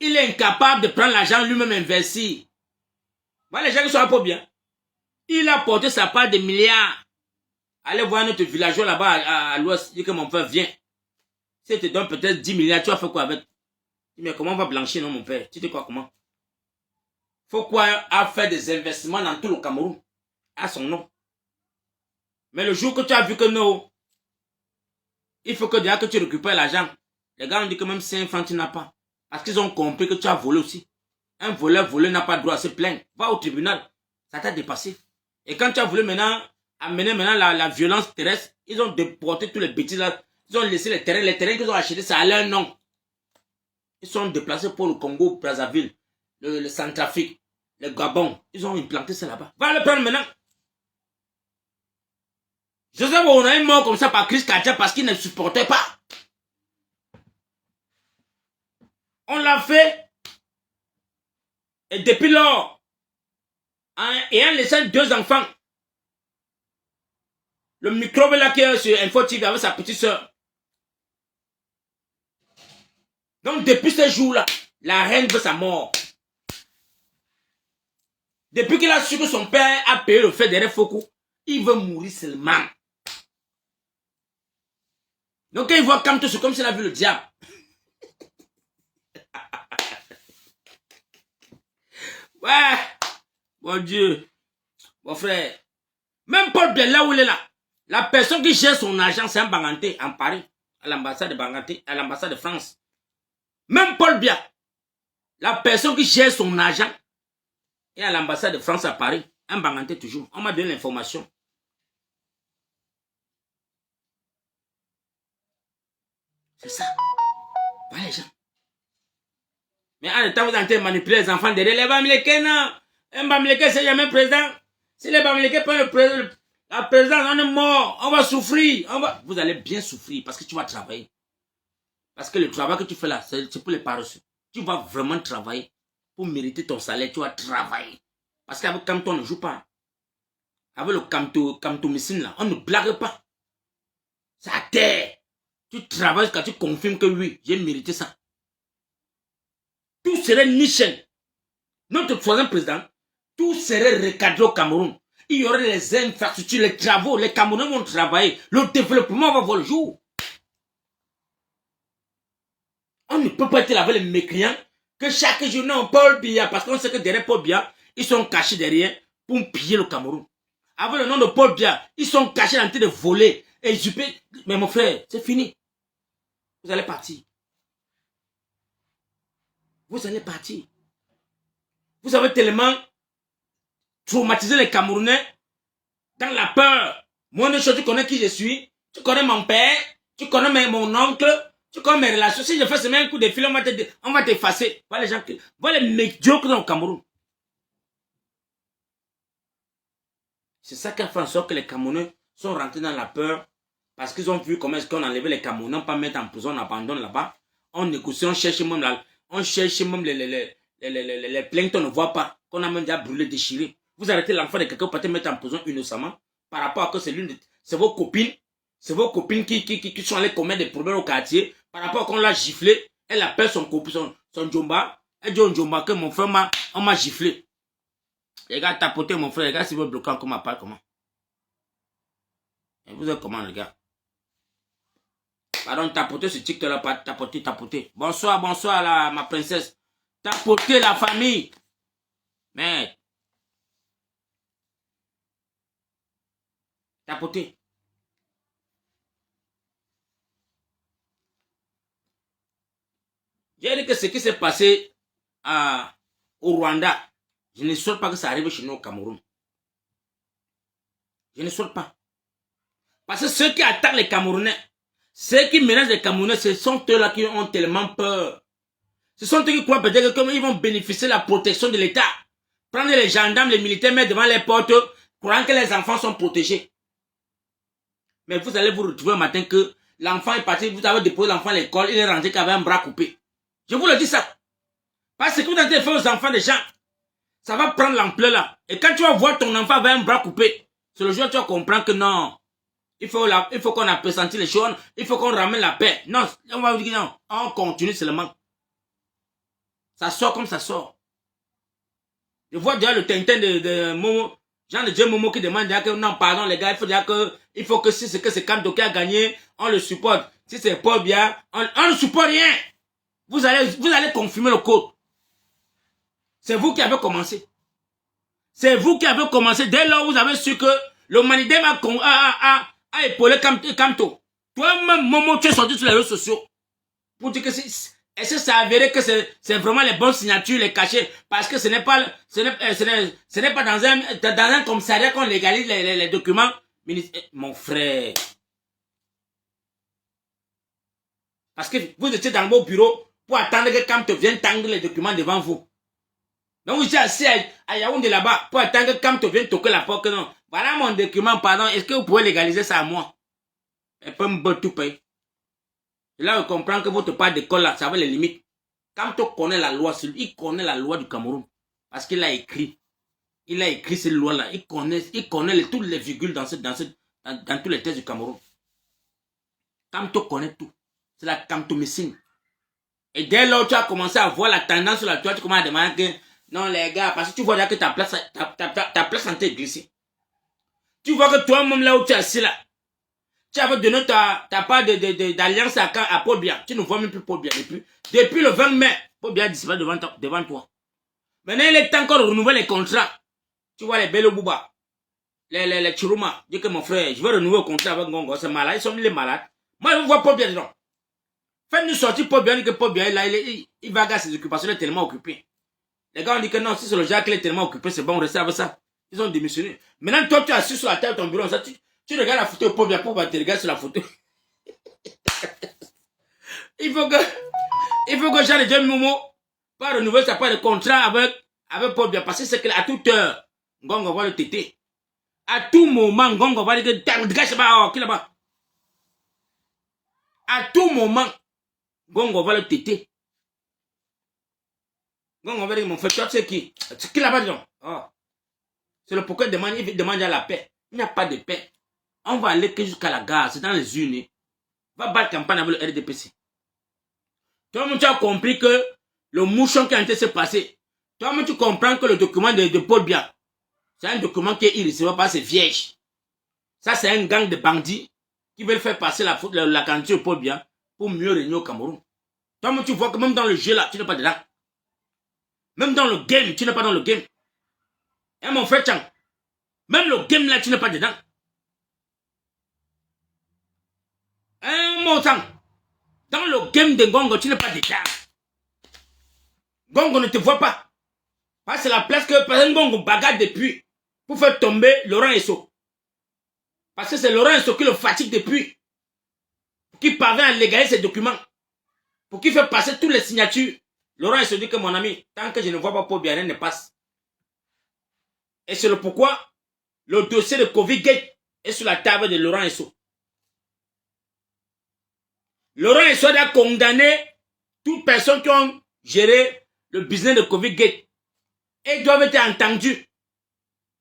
il est incapable de prendre l'argent lui-même investir. Voilà les gens qui sont un peu bien. Il a porté sa part de milliards. Allez voir notre villageois là-bas à l'ouest. Dit que mon père vient. Si tu te donnes peut-être 10 milliards, tu vas faire quoi avec? Mais comment on va blanchir, non, mon père? Tu sais quoi, comment? Faut quoi à faire des investissements dans tout le Cameroun? À son nom. Mais le jour que tu as vu que non, il faut que déjà que tu récupères l'argent. Les gars ont dit que même 5 francs, tu n'as pas. Parce qu'ils ont compris que tu as volé aussi. Un voleur volé n'a pas droit à se plaindre. Va au tribunal. Ça t'a dépassé. Et quand tu as voulu maintenant amener la violence terrestre, ils ont déporté tous les bêtises là. Ils ont laissé les terrains qu'ils ont achetés, ça a leur nom. Ils sont déplacés pour le Congo, Brazzaville, le Centrafrique, le Gabon. Ils ont implanté ça là-bas. Va le prendre maintenant. Joseph Ouna est mort comme ça par crise cardiaque parce qu'il ne supportait pas. On l'a fait. Et depuis lors, ayant laissé 2 enfants, le microbe là qui est sur Info TV avec sa petite soeur. Donc depuis ce jour-là, la reine veut sa mort. Depuis qu'il a su que son père a payé le fait derrière Foko, il veut mourir seulement. Donc quand il voit Kamto, c'est comme s'il a vu le diable. Ouais, mon Dieu, mon frère. Même Paul Biya, là où il est là, la personne qui gère son argent, c'est un Banganté en Paris, à l'ambassade de Banganté, à l'ambassade de France. Même Paul Biya, la personne qui gère son argent, est à l'ambassade de France à Paris, un Banganté toujours. On m'a donné l'information. C'est ça. Voilà les gens. Mais en temps, vous êtes en train de manipuler les enfants derrière les Bamileke, non. Un Bamileke, c'est jamais président. Si les Bamileke prennent le président, la présidence, on est mort. On va souffrir. Vous allez bien souffrir parce que tu vas travailler. Parce que le travail que tu fais là, c'est pour les paresseux. Tu vas vraiment travailler pour mériter ton salaire. Tu vas travailler. Parce qu'avec Kamto, on ne joue pas. Avec le Kamto Missine là, on ne blague pas. C'est à terre. Tu travailles quand tu confirmes que oui, j'ai mérité ça. Tout serait nickel. Notre troisième président, tout serait recadré au Cameroun. Il y aurait les infrastructures, les travaux, les Camerounais vont travailler. Le développement va voir le jour. On ne peut pas être avec les mécréants que chaque journée on Paul Biya, parce qu'on sait que derrière Paul Biya, ils sont cachés derrière pour piller le Cameroun. Avec le nom de Paul Biya, ils sont cachés en train de voler et juper. Mais mon frère, c'est fini. Vous allez partir. Vous allez partir. Vous avez tellement traumatisé les Camerounais dans la peur. Moi, une chose, tu connais qui je suis, tu connais mon père, tu connais mon oncle, tu connais mes relations. Si je fais seulement un coup de fil, on va t'effacer. Voilà les gens voilà les médiocres dans le Cameroun. C'est ça qui a fait en sorte que les Camerounais sont rentrés dans la peur parce qu'ils ont vu comment est-ce qu'on enlevait les Camerounais, pas mettre en prison, on abandonne là-bas. On négocie, on cherche même les plaintes qu'on ne voit pas, qu'on a même déjà brûlé, déchiré. Vous arrêtez l'enfant de quelqu'un pour te mettre en prison innocemment par rapport à que c'est vos copines qui sont allées commettre des problèmes au quartier par rapport à qu'on l'a giflé, elle appelle son Djomba, elle dit au Djomba que mon frère on m'a giflé. Les gars, tapotez mon frère. Les gars, si vous bloquez encore ma part, comment? Et vous êtes comment, les gars? Pardon, tapotez ce TikTok là, pas tapoter, tapoter. Bonsoir, bonsoir, là, ma princesse. Tapotez la famille. Merde. Tapotez. J'ai dit que ce qui s'est passé au Rwanda, je ne souhaite pas que ça arrive chez nous au Cameroun. Je ne souhaite pas. Parce que ceux qui attaquent les Camerounais, ceux qui menacent les Camerounais, ce sont eux-là qui ont tellement peur. Ce sont eux qui croient peut-être qu'ils vont bénéficier de la protection de l'État. Prendre les gendarmes, les militaires, mettre devant les portes, croyant que les enfants sont protégés. Mais vous allez vous retrouver un matin que l'enfant est parti, vous avez déposé l'enfant à l'école, il est rentré qu'avec un bras coupé. Je vous le dis ça. Parce que vous avez fait aux enfants des gens, ça va prendre l'ampleur là. Et quand tu vas voir ton enfant avec un bras coupé, c'est le jour où tu vas comprendre que non, il faut qu'on a pressenti les choses, il faut qu'on ramène la paix. Non, on va vous dire non, on continue seulement. Ça sort comme ça sort. Je vois déjà le tintin de Momo, Jean de Dieu Momo qui demande déjà que non, pardon les gars, il faut que si c'est que c'est Kamto qui a gagné, on le supporte. Si c'est Paul Biya, on ne supporte rien. Vous allez confirmer le code. C'est vous qui avez commencé. C'est vous qui avez commencé. Dès lors, vous avez su que l'humanité a épaulé Kamto. Toi-même, Momo, tu es sorti sur les réseaux sociaux pour dire que est-ce que ça avéré que c'est vraiment les bonnes signatures, les cachets, parce que ce n'est pas dans un commissariat qu'on légalise les documents. Mon frère. Parce que vous étiez dans vos bureaux pour attendre que Kamto vienne tendre les documents devant vous. Donc vous étiez assis à Yaoundé là-bas pour attendre que Kamto vienne toquer la porte. Non. Voilà mon document, pardon. Est-ce que vous pouvez légaliser ça à moi? Et peut me battre tout payer. Et là, on comprend que votre part d'école là, ça va les limites. Kamto connaît la loi, il connaît la loi du Cameroun. Parce qu'il a écrit. Il a écrit cette loi-là. Il connaît toutes les virgules dans tous les textes du Cameroun. Kamto connaît tout. C'est la Kamtomessine. Et dès lors, tu as commencé à voir la tendance sur la toile, tu commences à demander que non, les gars, parce que tu vois là que ta place en tête glissée. Tu vois que toi-même là où tu es assis là, tu avais donné ta part d'alliance à Paul Biya. Tu ne vois même plus Paul Biya. Depuis le 20 mai, Paul Biya disparaît devant toi. Maintenant, il est temps encore de renouveler les contrats. Tu vois les Bello Bouba, les Chiruma. Dis que mon frère, je veux renouveler le contrat avec Ngongo. C'est malade, ils sont les malades. Moi, je veux voir Paul Biya dedans. Faites-nous sortir Paul Biya, que Paul Biya, là, il va gagner ses occupations, il est tellement occupé. Les gars ont dit que non, si c'est le genre qui est tellement occupé, c'est bon, on reste avec ça. Ils ont démissionné. Maintenant, toi, tu es assis sur la table de ton bureau, ça, tu regardes la photo de Paul Biya, Paul Biya te regarde sur la photo. il faut que Jean de Dieu Momo pas renouveler sa part de contrat avec Paul Biya, parce que c'est qu'à toute heure, Ngongo va le téter. À tout moment, Ngongo va dire que dégage là-bas, qui là-bas. À tout moment, Ngongo va le téter. Ngongo va dire, mon frère, tu sais qui? C'est qui là-bas, disons? Oh. C'est le pourquoi il demande à la paix. Il n'y a pas de paix. On va aller jusqu'à la gare, c'est dans les urnes. Va battre campagne avec le RDPC. Toi-même, tu as compris que le mouchon qui a été se passer. Toi-même, tu comprends que le document de Paul Biya, c'est un document qui est irrécevable parce que c'est vierge. Ça, c'est un gang de bandits qui veulent faire passer la candidature de Paul Biya pour mieux régner au Cameroun. Toi-même, tu vois que même dans le jeu là, tu n'es pas dedans. Même dans le game, tu n'es pas dans le game. Et mon frère Chang, même le game là, tu n'es pas dedans. Mon sang, dans le game de Ngongo, tu n'es pas dedans. Ngongo ne te voit pas. Parce que c'est la place que Ngongo bagarre depuis pour faire tomber Laurent Esso. Parce que c'est Laurent Esso qui le fatigue depuis. Qui parvient à légaliser ses documents. Pour qu'il fait passer toutes les signatures. Laurent Esso dit que mon ami, tant que je ne vois pas Paul Biya, rien ne passe. Et c'est le pourquoi le dossier de Covid-Gate est sur la table de Laurent Esso. Laurent Esso a condamné toutes personnes qui ont géré le business de Covid-Gate. Et ils doivent être entendus.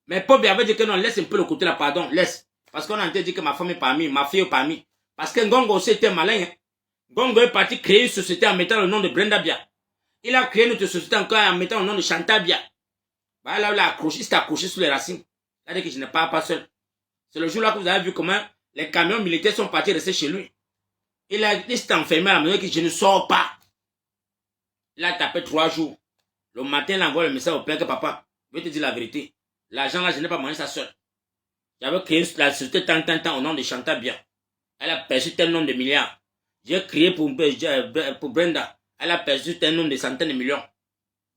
Mais Paul Biya avait dit que non, laisse un peu le côté là, pardon, laisse. Parce qu'on a dit que ma femme est parmi, ma fille est parmi. Parce que Ngongo aussi était malin. Hein. Ngongo est parti créer une société en mettant le nom de Brenda Biya. Il a créé notre société encore en mettant le nom de Chantal Biya. Bah, là où il a accroché, il s'est accroché sur les racines. Il a dit que je ne pars pas seul. C'est le jour-là que vous avez vu comment les camions militaires sont partis rester chez lui. Il s'est enfermé à la maison que je ne sors pas. Il a tapé 3 jours. Le matin, il envoie le message au père que papa, je vais te dire la vérité. L'argent là, je n'ai pas mangé ça seul. J'avais créé la société tant au nom de Chantal Bien. Elle a perçu tel nombre de milliards. J'ai créé pour Brenda. Elle a perçu tel nombre de centaines de millions.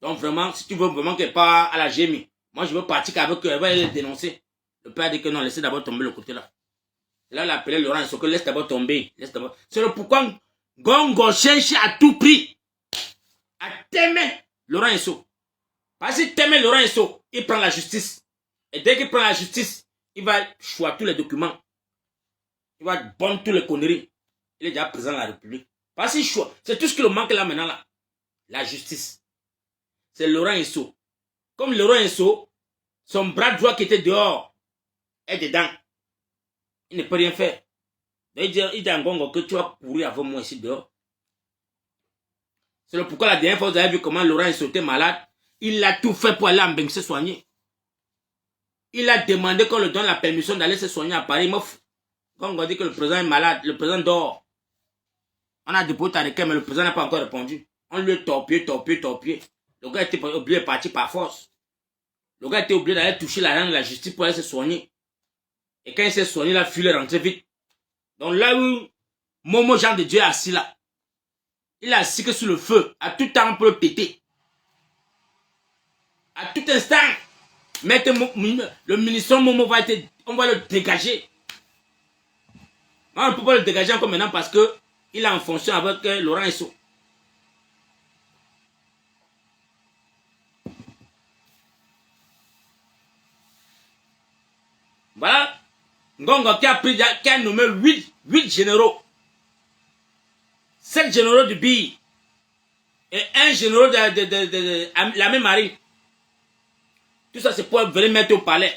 Donc vraiment, si tu veux vraiment qu'elle part à la GMI, moi je veux partir avec eux, elle va les dénoncer. Le père dit que non, laissez d'abord tomber le côté là. Et là, il a appelé Laurent Esso, que laisse d'abord tomber. C'est le pourquoi Gongo cherche à tout prix à t'aimer Laurent Esso. Parce que si t'aimes Laurent Esso, il prend la justice. Et dès qu'il prend la justice, il va choisir tous les documents. Il va bonne toutes les conneries. Il est déjà président de la République. Parce que c'est tout ce qui le manque là maintenant là. La justice. C'est Laurent Esso. Comme Laurent Esso, son bras droit qui était dehors est dedans. Il ne peut rien faire. Il dit à Ngongo que tu vas courir avant moi ici dehors. C'est le pourquoi la dernière fois vous avez vu comment Laurent Esso était malade. Il a tout fait pour aller en Beng se soigner. Il a demandé qu'on lui donne la permission d'aller se soigner à Paris. Quand on dit que le président est malade, le président dort. On a déposé ta requête, mais le président n'a pas encore répondu. On lui a torpillé. Le gars était obligé de partir par force. Le gars était obligé d'aller toucher la langue de la justice pour aller se soigner. Et quand il s'est soigné, il a fui rentrer vite. Donc là où Momo Jean de Dieu est assis là, il est assis que sous le feu. À tout temps, on peut le péter. À tout instant, le ministre Momo va être, on va le dégager. On ne peut pas le dégager encore maintenant parce que il est en fonction avec Laurent Esso. Voilà. Ngongo qui a nommé 8 généraux. 7 généraux du BI. Et 1 général de la même marine. Tout ça, c'est pour venir mettre au palais.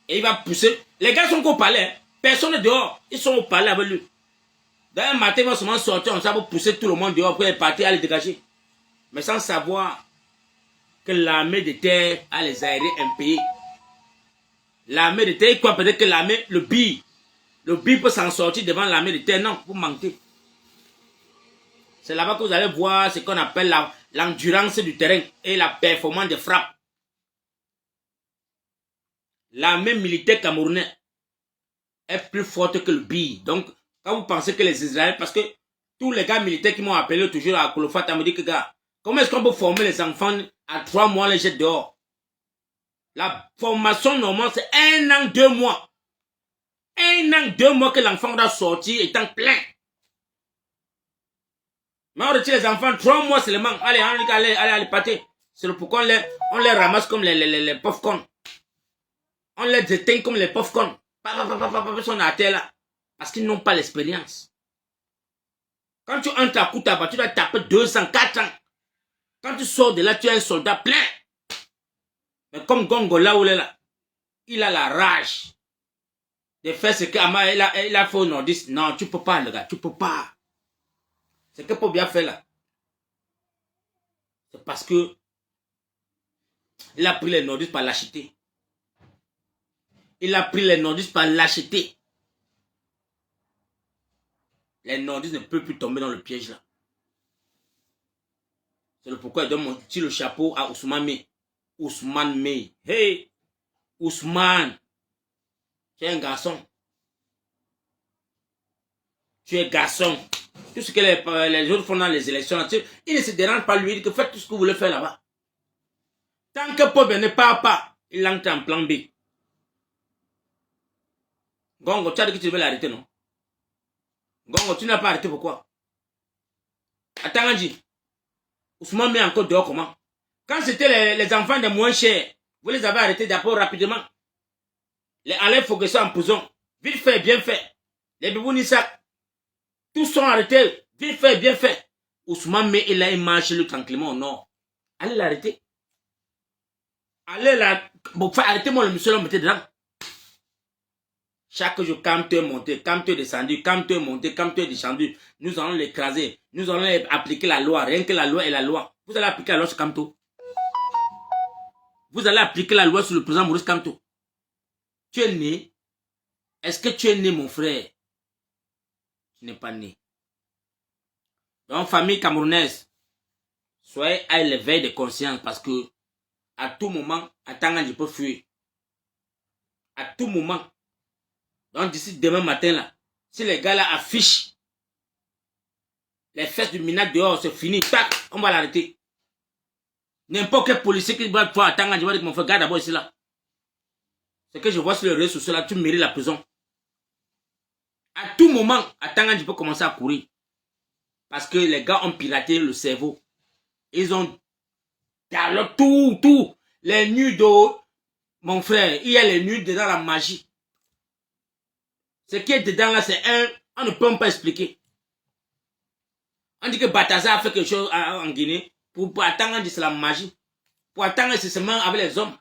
Et il va pousser. Les gars sont au palais. Hein. Personne n'est dehors. Ils sont au palais avec lui. D'un matin, ils vont seulement sortir. On va pousser tout le monde dehors pour les partir à les dégager. Mais sans savoir que l'armée de terre a les aérés impayés. L'armée de terre, il croit peut-être que l'armée, le BI peut s'en sortir devant l'armée de terre. Non, vous mentez. C'est là-bas que vous allez voir ce qu'on appelle l'endurance du terrain et la performance des frappes. L'armée militaire camerounaise est plus forte que le BI. Donc, quand vous pensez que les Israéliens, parce que tous les gars militaires qui m'ont appelé toujours à Kolofata me disent que, gars, comment est-ce qu'on peut former les enfants à 3 mois les jets dehors? La formation normale, c'est 1 an, 2 mois. 1 an, 2 mois que l'enfant doit sortir étant plein. Mais on retire les enfants 3 mois seulement. Allez, pâté. C'est pourquoi on les ramasse comme les popcorn. On les éteint comme les popcorn. Ils sont à terre là. Parce qu'ils n'ont pas l'expérience. Quand tu entres à Koutaba, tu dois taper 200, 400. Quand tu sors de là, tu es un soldat plein. Mais comme Gongo là où il est là, il a la rage de faire ce qu'Ama il a fait au nordiste. Non, tu peux pas, le gars, tu peux pas. C'est que pour bien faire là. C'est parce que il a pris les nordistes par lâcheté. Il a pris les nordistes par lâcheté. Les nordistes ne peuvent plus tomber dans le piège là. C'est le pourquoi il donne mon petit le chapeau à Ousmane Mey. Ousmane Mey. Hey, Ousmane. Tu es un garçon. Tu es garçon. Tout ce que les autres font dans les élections, il ne se dérange pas lui, il dit que faites tout ce que vous voulez faire là-bas. Tant que Paul ne part pas, il entre en plan B. Gongo, tu as dit que tu devais l'arrêter, non? Gongo, tu n'as pas arrêté, pourquoi? Attends, Andy. Ousmane met encore dehors comment? Quand c'était les enfants des moins chers, vous les avez arrêtés d'abord rapidement. Les Alain Foguesson en prison. Vite fait, bien fait. Les Bibou Nissak. Tous sont arrêtés. Vite fait, bien fait. Ousmane met il a il marche le tranquillement au nord. Allez l'arrêter. Allez là. Bon, arrêtez-moi le monsieur, là, mettez dedans. Chaque jour, quand tu es monté, quand tu es descendu, quand tu es monté, quand tu es descendu, nous allons l'écraser. Nous allons appliquer la loi. Rien que la loi est la loi. Vous allez appliquer la loi sur Kamto. vous allez appliquer la loi sur le président Maurice Kamto. Tu es né. Est-ce que tu es né, mon frère? Tu n'es pas né. Donc, famille camerounaise, soyez à l'éveil de conscience parce que à tout moment, attendant, je peux fuir. À tout moment. Donc, d'ici demain matin, là, si les gars là affichent les fesses du minage dehors, c'est fini. Tac, on va l'arrêter. N'importe quel policier qui va pouvoir attendre, je vais dire, mon frère, garde d'abord ici là. Ce que je vois sur les réseaux sociaux là, tu mérites la prison. À tout moment, attendant, je peux commencer à courir. Parce que les gars ont piraté le cerveau. Ils ont alors tout. Les nudes d'eau. Mon frère, il y a les nudes dedans la magie. Ce qui est dedans là, c'est un... On ne peut même pas expliquer. On dit que Bataza a fait quelque chose en Guinée. Pour attendre, on dit c'est la magie. Pour attendre, c'est seulement avec les hommes.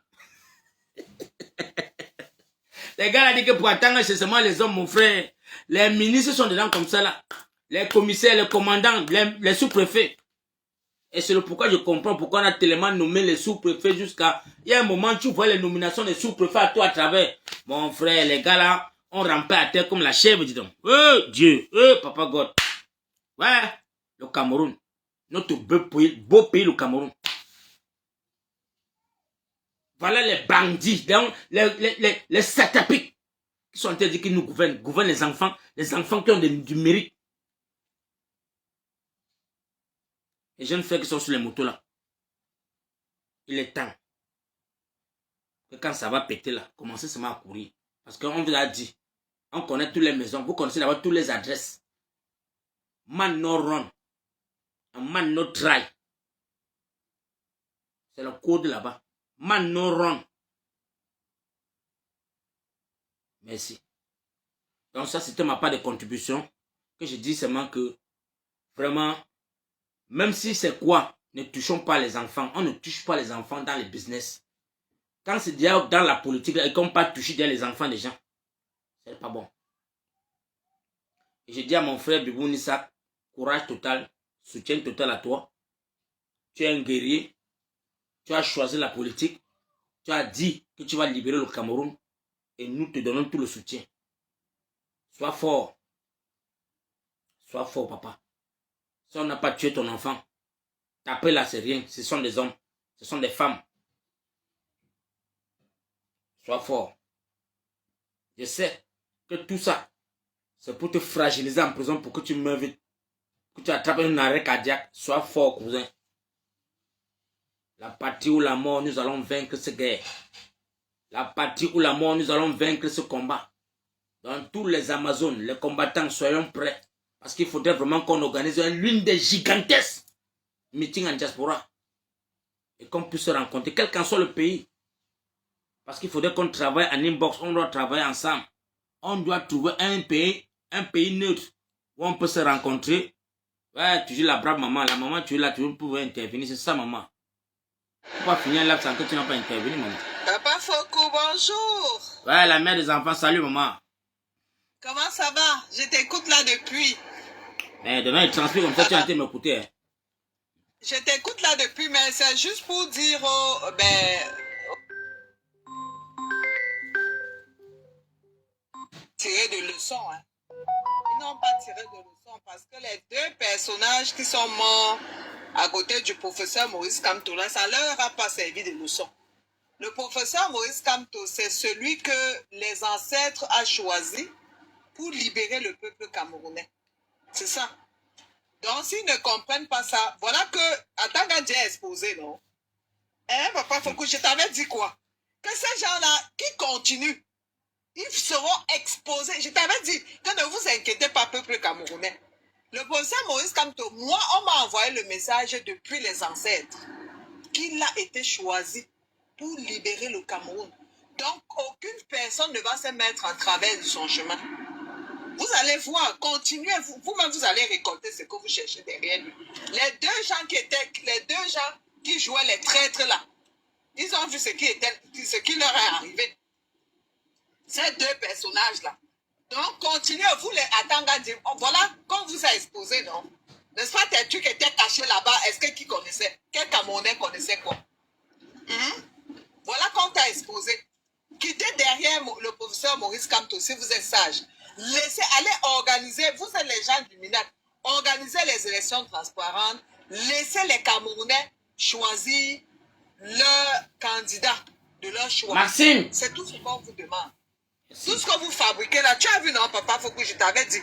Les gars ont dit que pour attendre, c'est seulement les hommes, mon frère. Les ministres sont dedans comme ça là. Les commissaires, les commandants, les sous-préfets. Et c'est le pourquoi je comprends pourquoi on a tellement nommé les sous-préfets jusqu'à... Il y a un moment, tu vois les nominations des sous-préfets à toi à travers. Mon frère, les gars là, on rampait à terre comme la chèvre, dis donc. Dieu, Papa God. Ouais, le Cameroun. Notre beau pays, le Cameroun. Voilà les bandits, les satapiques qui sont en train de dire qu'ils nous gouvernent les enfants qui ont du mérite. Les jeunes frères qui sont sur les motos là. Il est temps que quand ça va péter là, commencez seulement à courir. Parce qu'on vous a dit, on connaît toutes les maisons, vous connaissez d'abord toutes les adresses. Man no run, man no try. C'est le code là-bas. Man no run. Merci. Donc ça, c'était ma part de contribution. Que je dis seulement que, vraiment, même si c'est quoi, ne touchons pas les enfants. On ne touche pas les enfants dans les business. Quand c'est déjà dans la politique, ils ne vont pas toucher déjà les enfants des gens. C'est pas bon. Et je dis à mon frère Bibou Nissa, courage total, soutien total à toi. Tu es un guerrier. Tu as choisi la politique. Tu as dit que tu vas libérer le Cameroun. Et nous te donnons tout le soutien. Sois fort. Sois fort, papa. Si on n'a pas tué ton enfant, taper là, c'est rien. Ce sont des hommes. Ce sont des femmes. Sois fort. Je sais que tout ça, c'est pour te fragiliser en prison pour que tu meurs vite. Que tu attrapes un arrêt cardiaque. Sois fort, cousin. La patrie ou la mort, nous allons vaincre cette guerre. La patrie ou la mort, nous allons vaincre ce combat. Dans tous les Amazones, les combattants, soyons prêts. Parce qu'il faudrait vraiment qu'on organise l'une des gigantesques meetings en diaspora. Et qu'on puisse se rencontrer, quel qu'en soit le pays. Parce qu'il faudrait qu'on travaille en inbox, on doit travailler ensemble. On doit trouver un pays neutre où on peut se rencontrer. Ouais, tu dis la brave maman, la maman tu es là, tu veux pouvoir intervenir, c'est ça maman. On va finir là sans que tu n'as pas intervenu maman. Papa Foko, bonjour. Ouais, la mère des enfants, salut maman. Comment ça va? Je t'écoute là depuis. Mais demain il transmet comme ça, tu as été m'écouter. Hein. Je t'écoute là depuis, mais c'est juste pour dire, tirer de leçons. Hein. Ils n'ont pas tiré de leçons parce que les deux personnages qui sont morts à côté du professeur Maurice Kamto, là, ça leur a pas servi de leçon. Le professeur Maurice Kamto, c'est celui que les ancêtres ont choisi pour libérer le peuple camerounais. C'est ça. Donc, s'ils ne comprennent pas ça, voilà que, attends quand j'ai exposé, non? Hein, papa Foucault, je t'avais dit quoi? Que ces gens-là, qui continuent, ils seront exposés. Je t'avais dit que ne vous inquiétez pas, peuple camerounais. Le professeur Maurice Kamto, moi, on m'a envoyé le message depuis les ancêtres qu'il a été choisi pour libérer le Cameroun. Donc, aucune personne ne va se mettre en travers de son chemin. Vous allez voir, continuez, vous-même vous allez récolter ce que vous cherchez derrière lui. Les deux gens qui jouaient les traîtres là, ils ont vu ce qui leur est arrivé. Ces deux personnages-là. Donc, continuez, vous les attendez. Voilà, comme vous a exposé, non? N'est-ce pas, tes trucs étaient cachés là-bas. Est-ce que qui connaissait? Quel Camerounais connaissait quoi? exposer. Quittez derrière le professeur Maurice Kamto si vous êtes sage. Laissez aller organiser, vous êtes les gens du MINAC, organisez les élections transparentes, laissez les Camerounais choisir leur candidat de leur choix. Maxime. C'est tout ce qu'on vous demande. Tout ce que vous fabriquez là, tu as vu, non, papa, faut que je t'avais dit.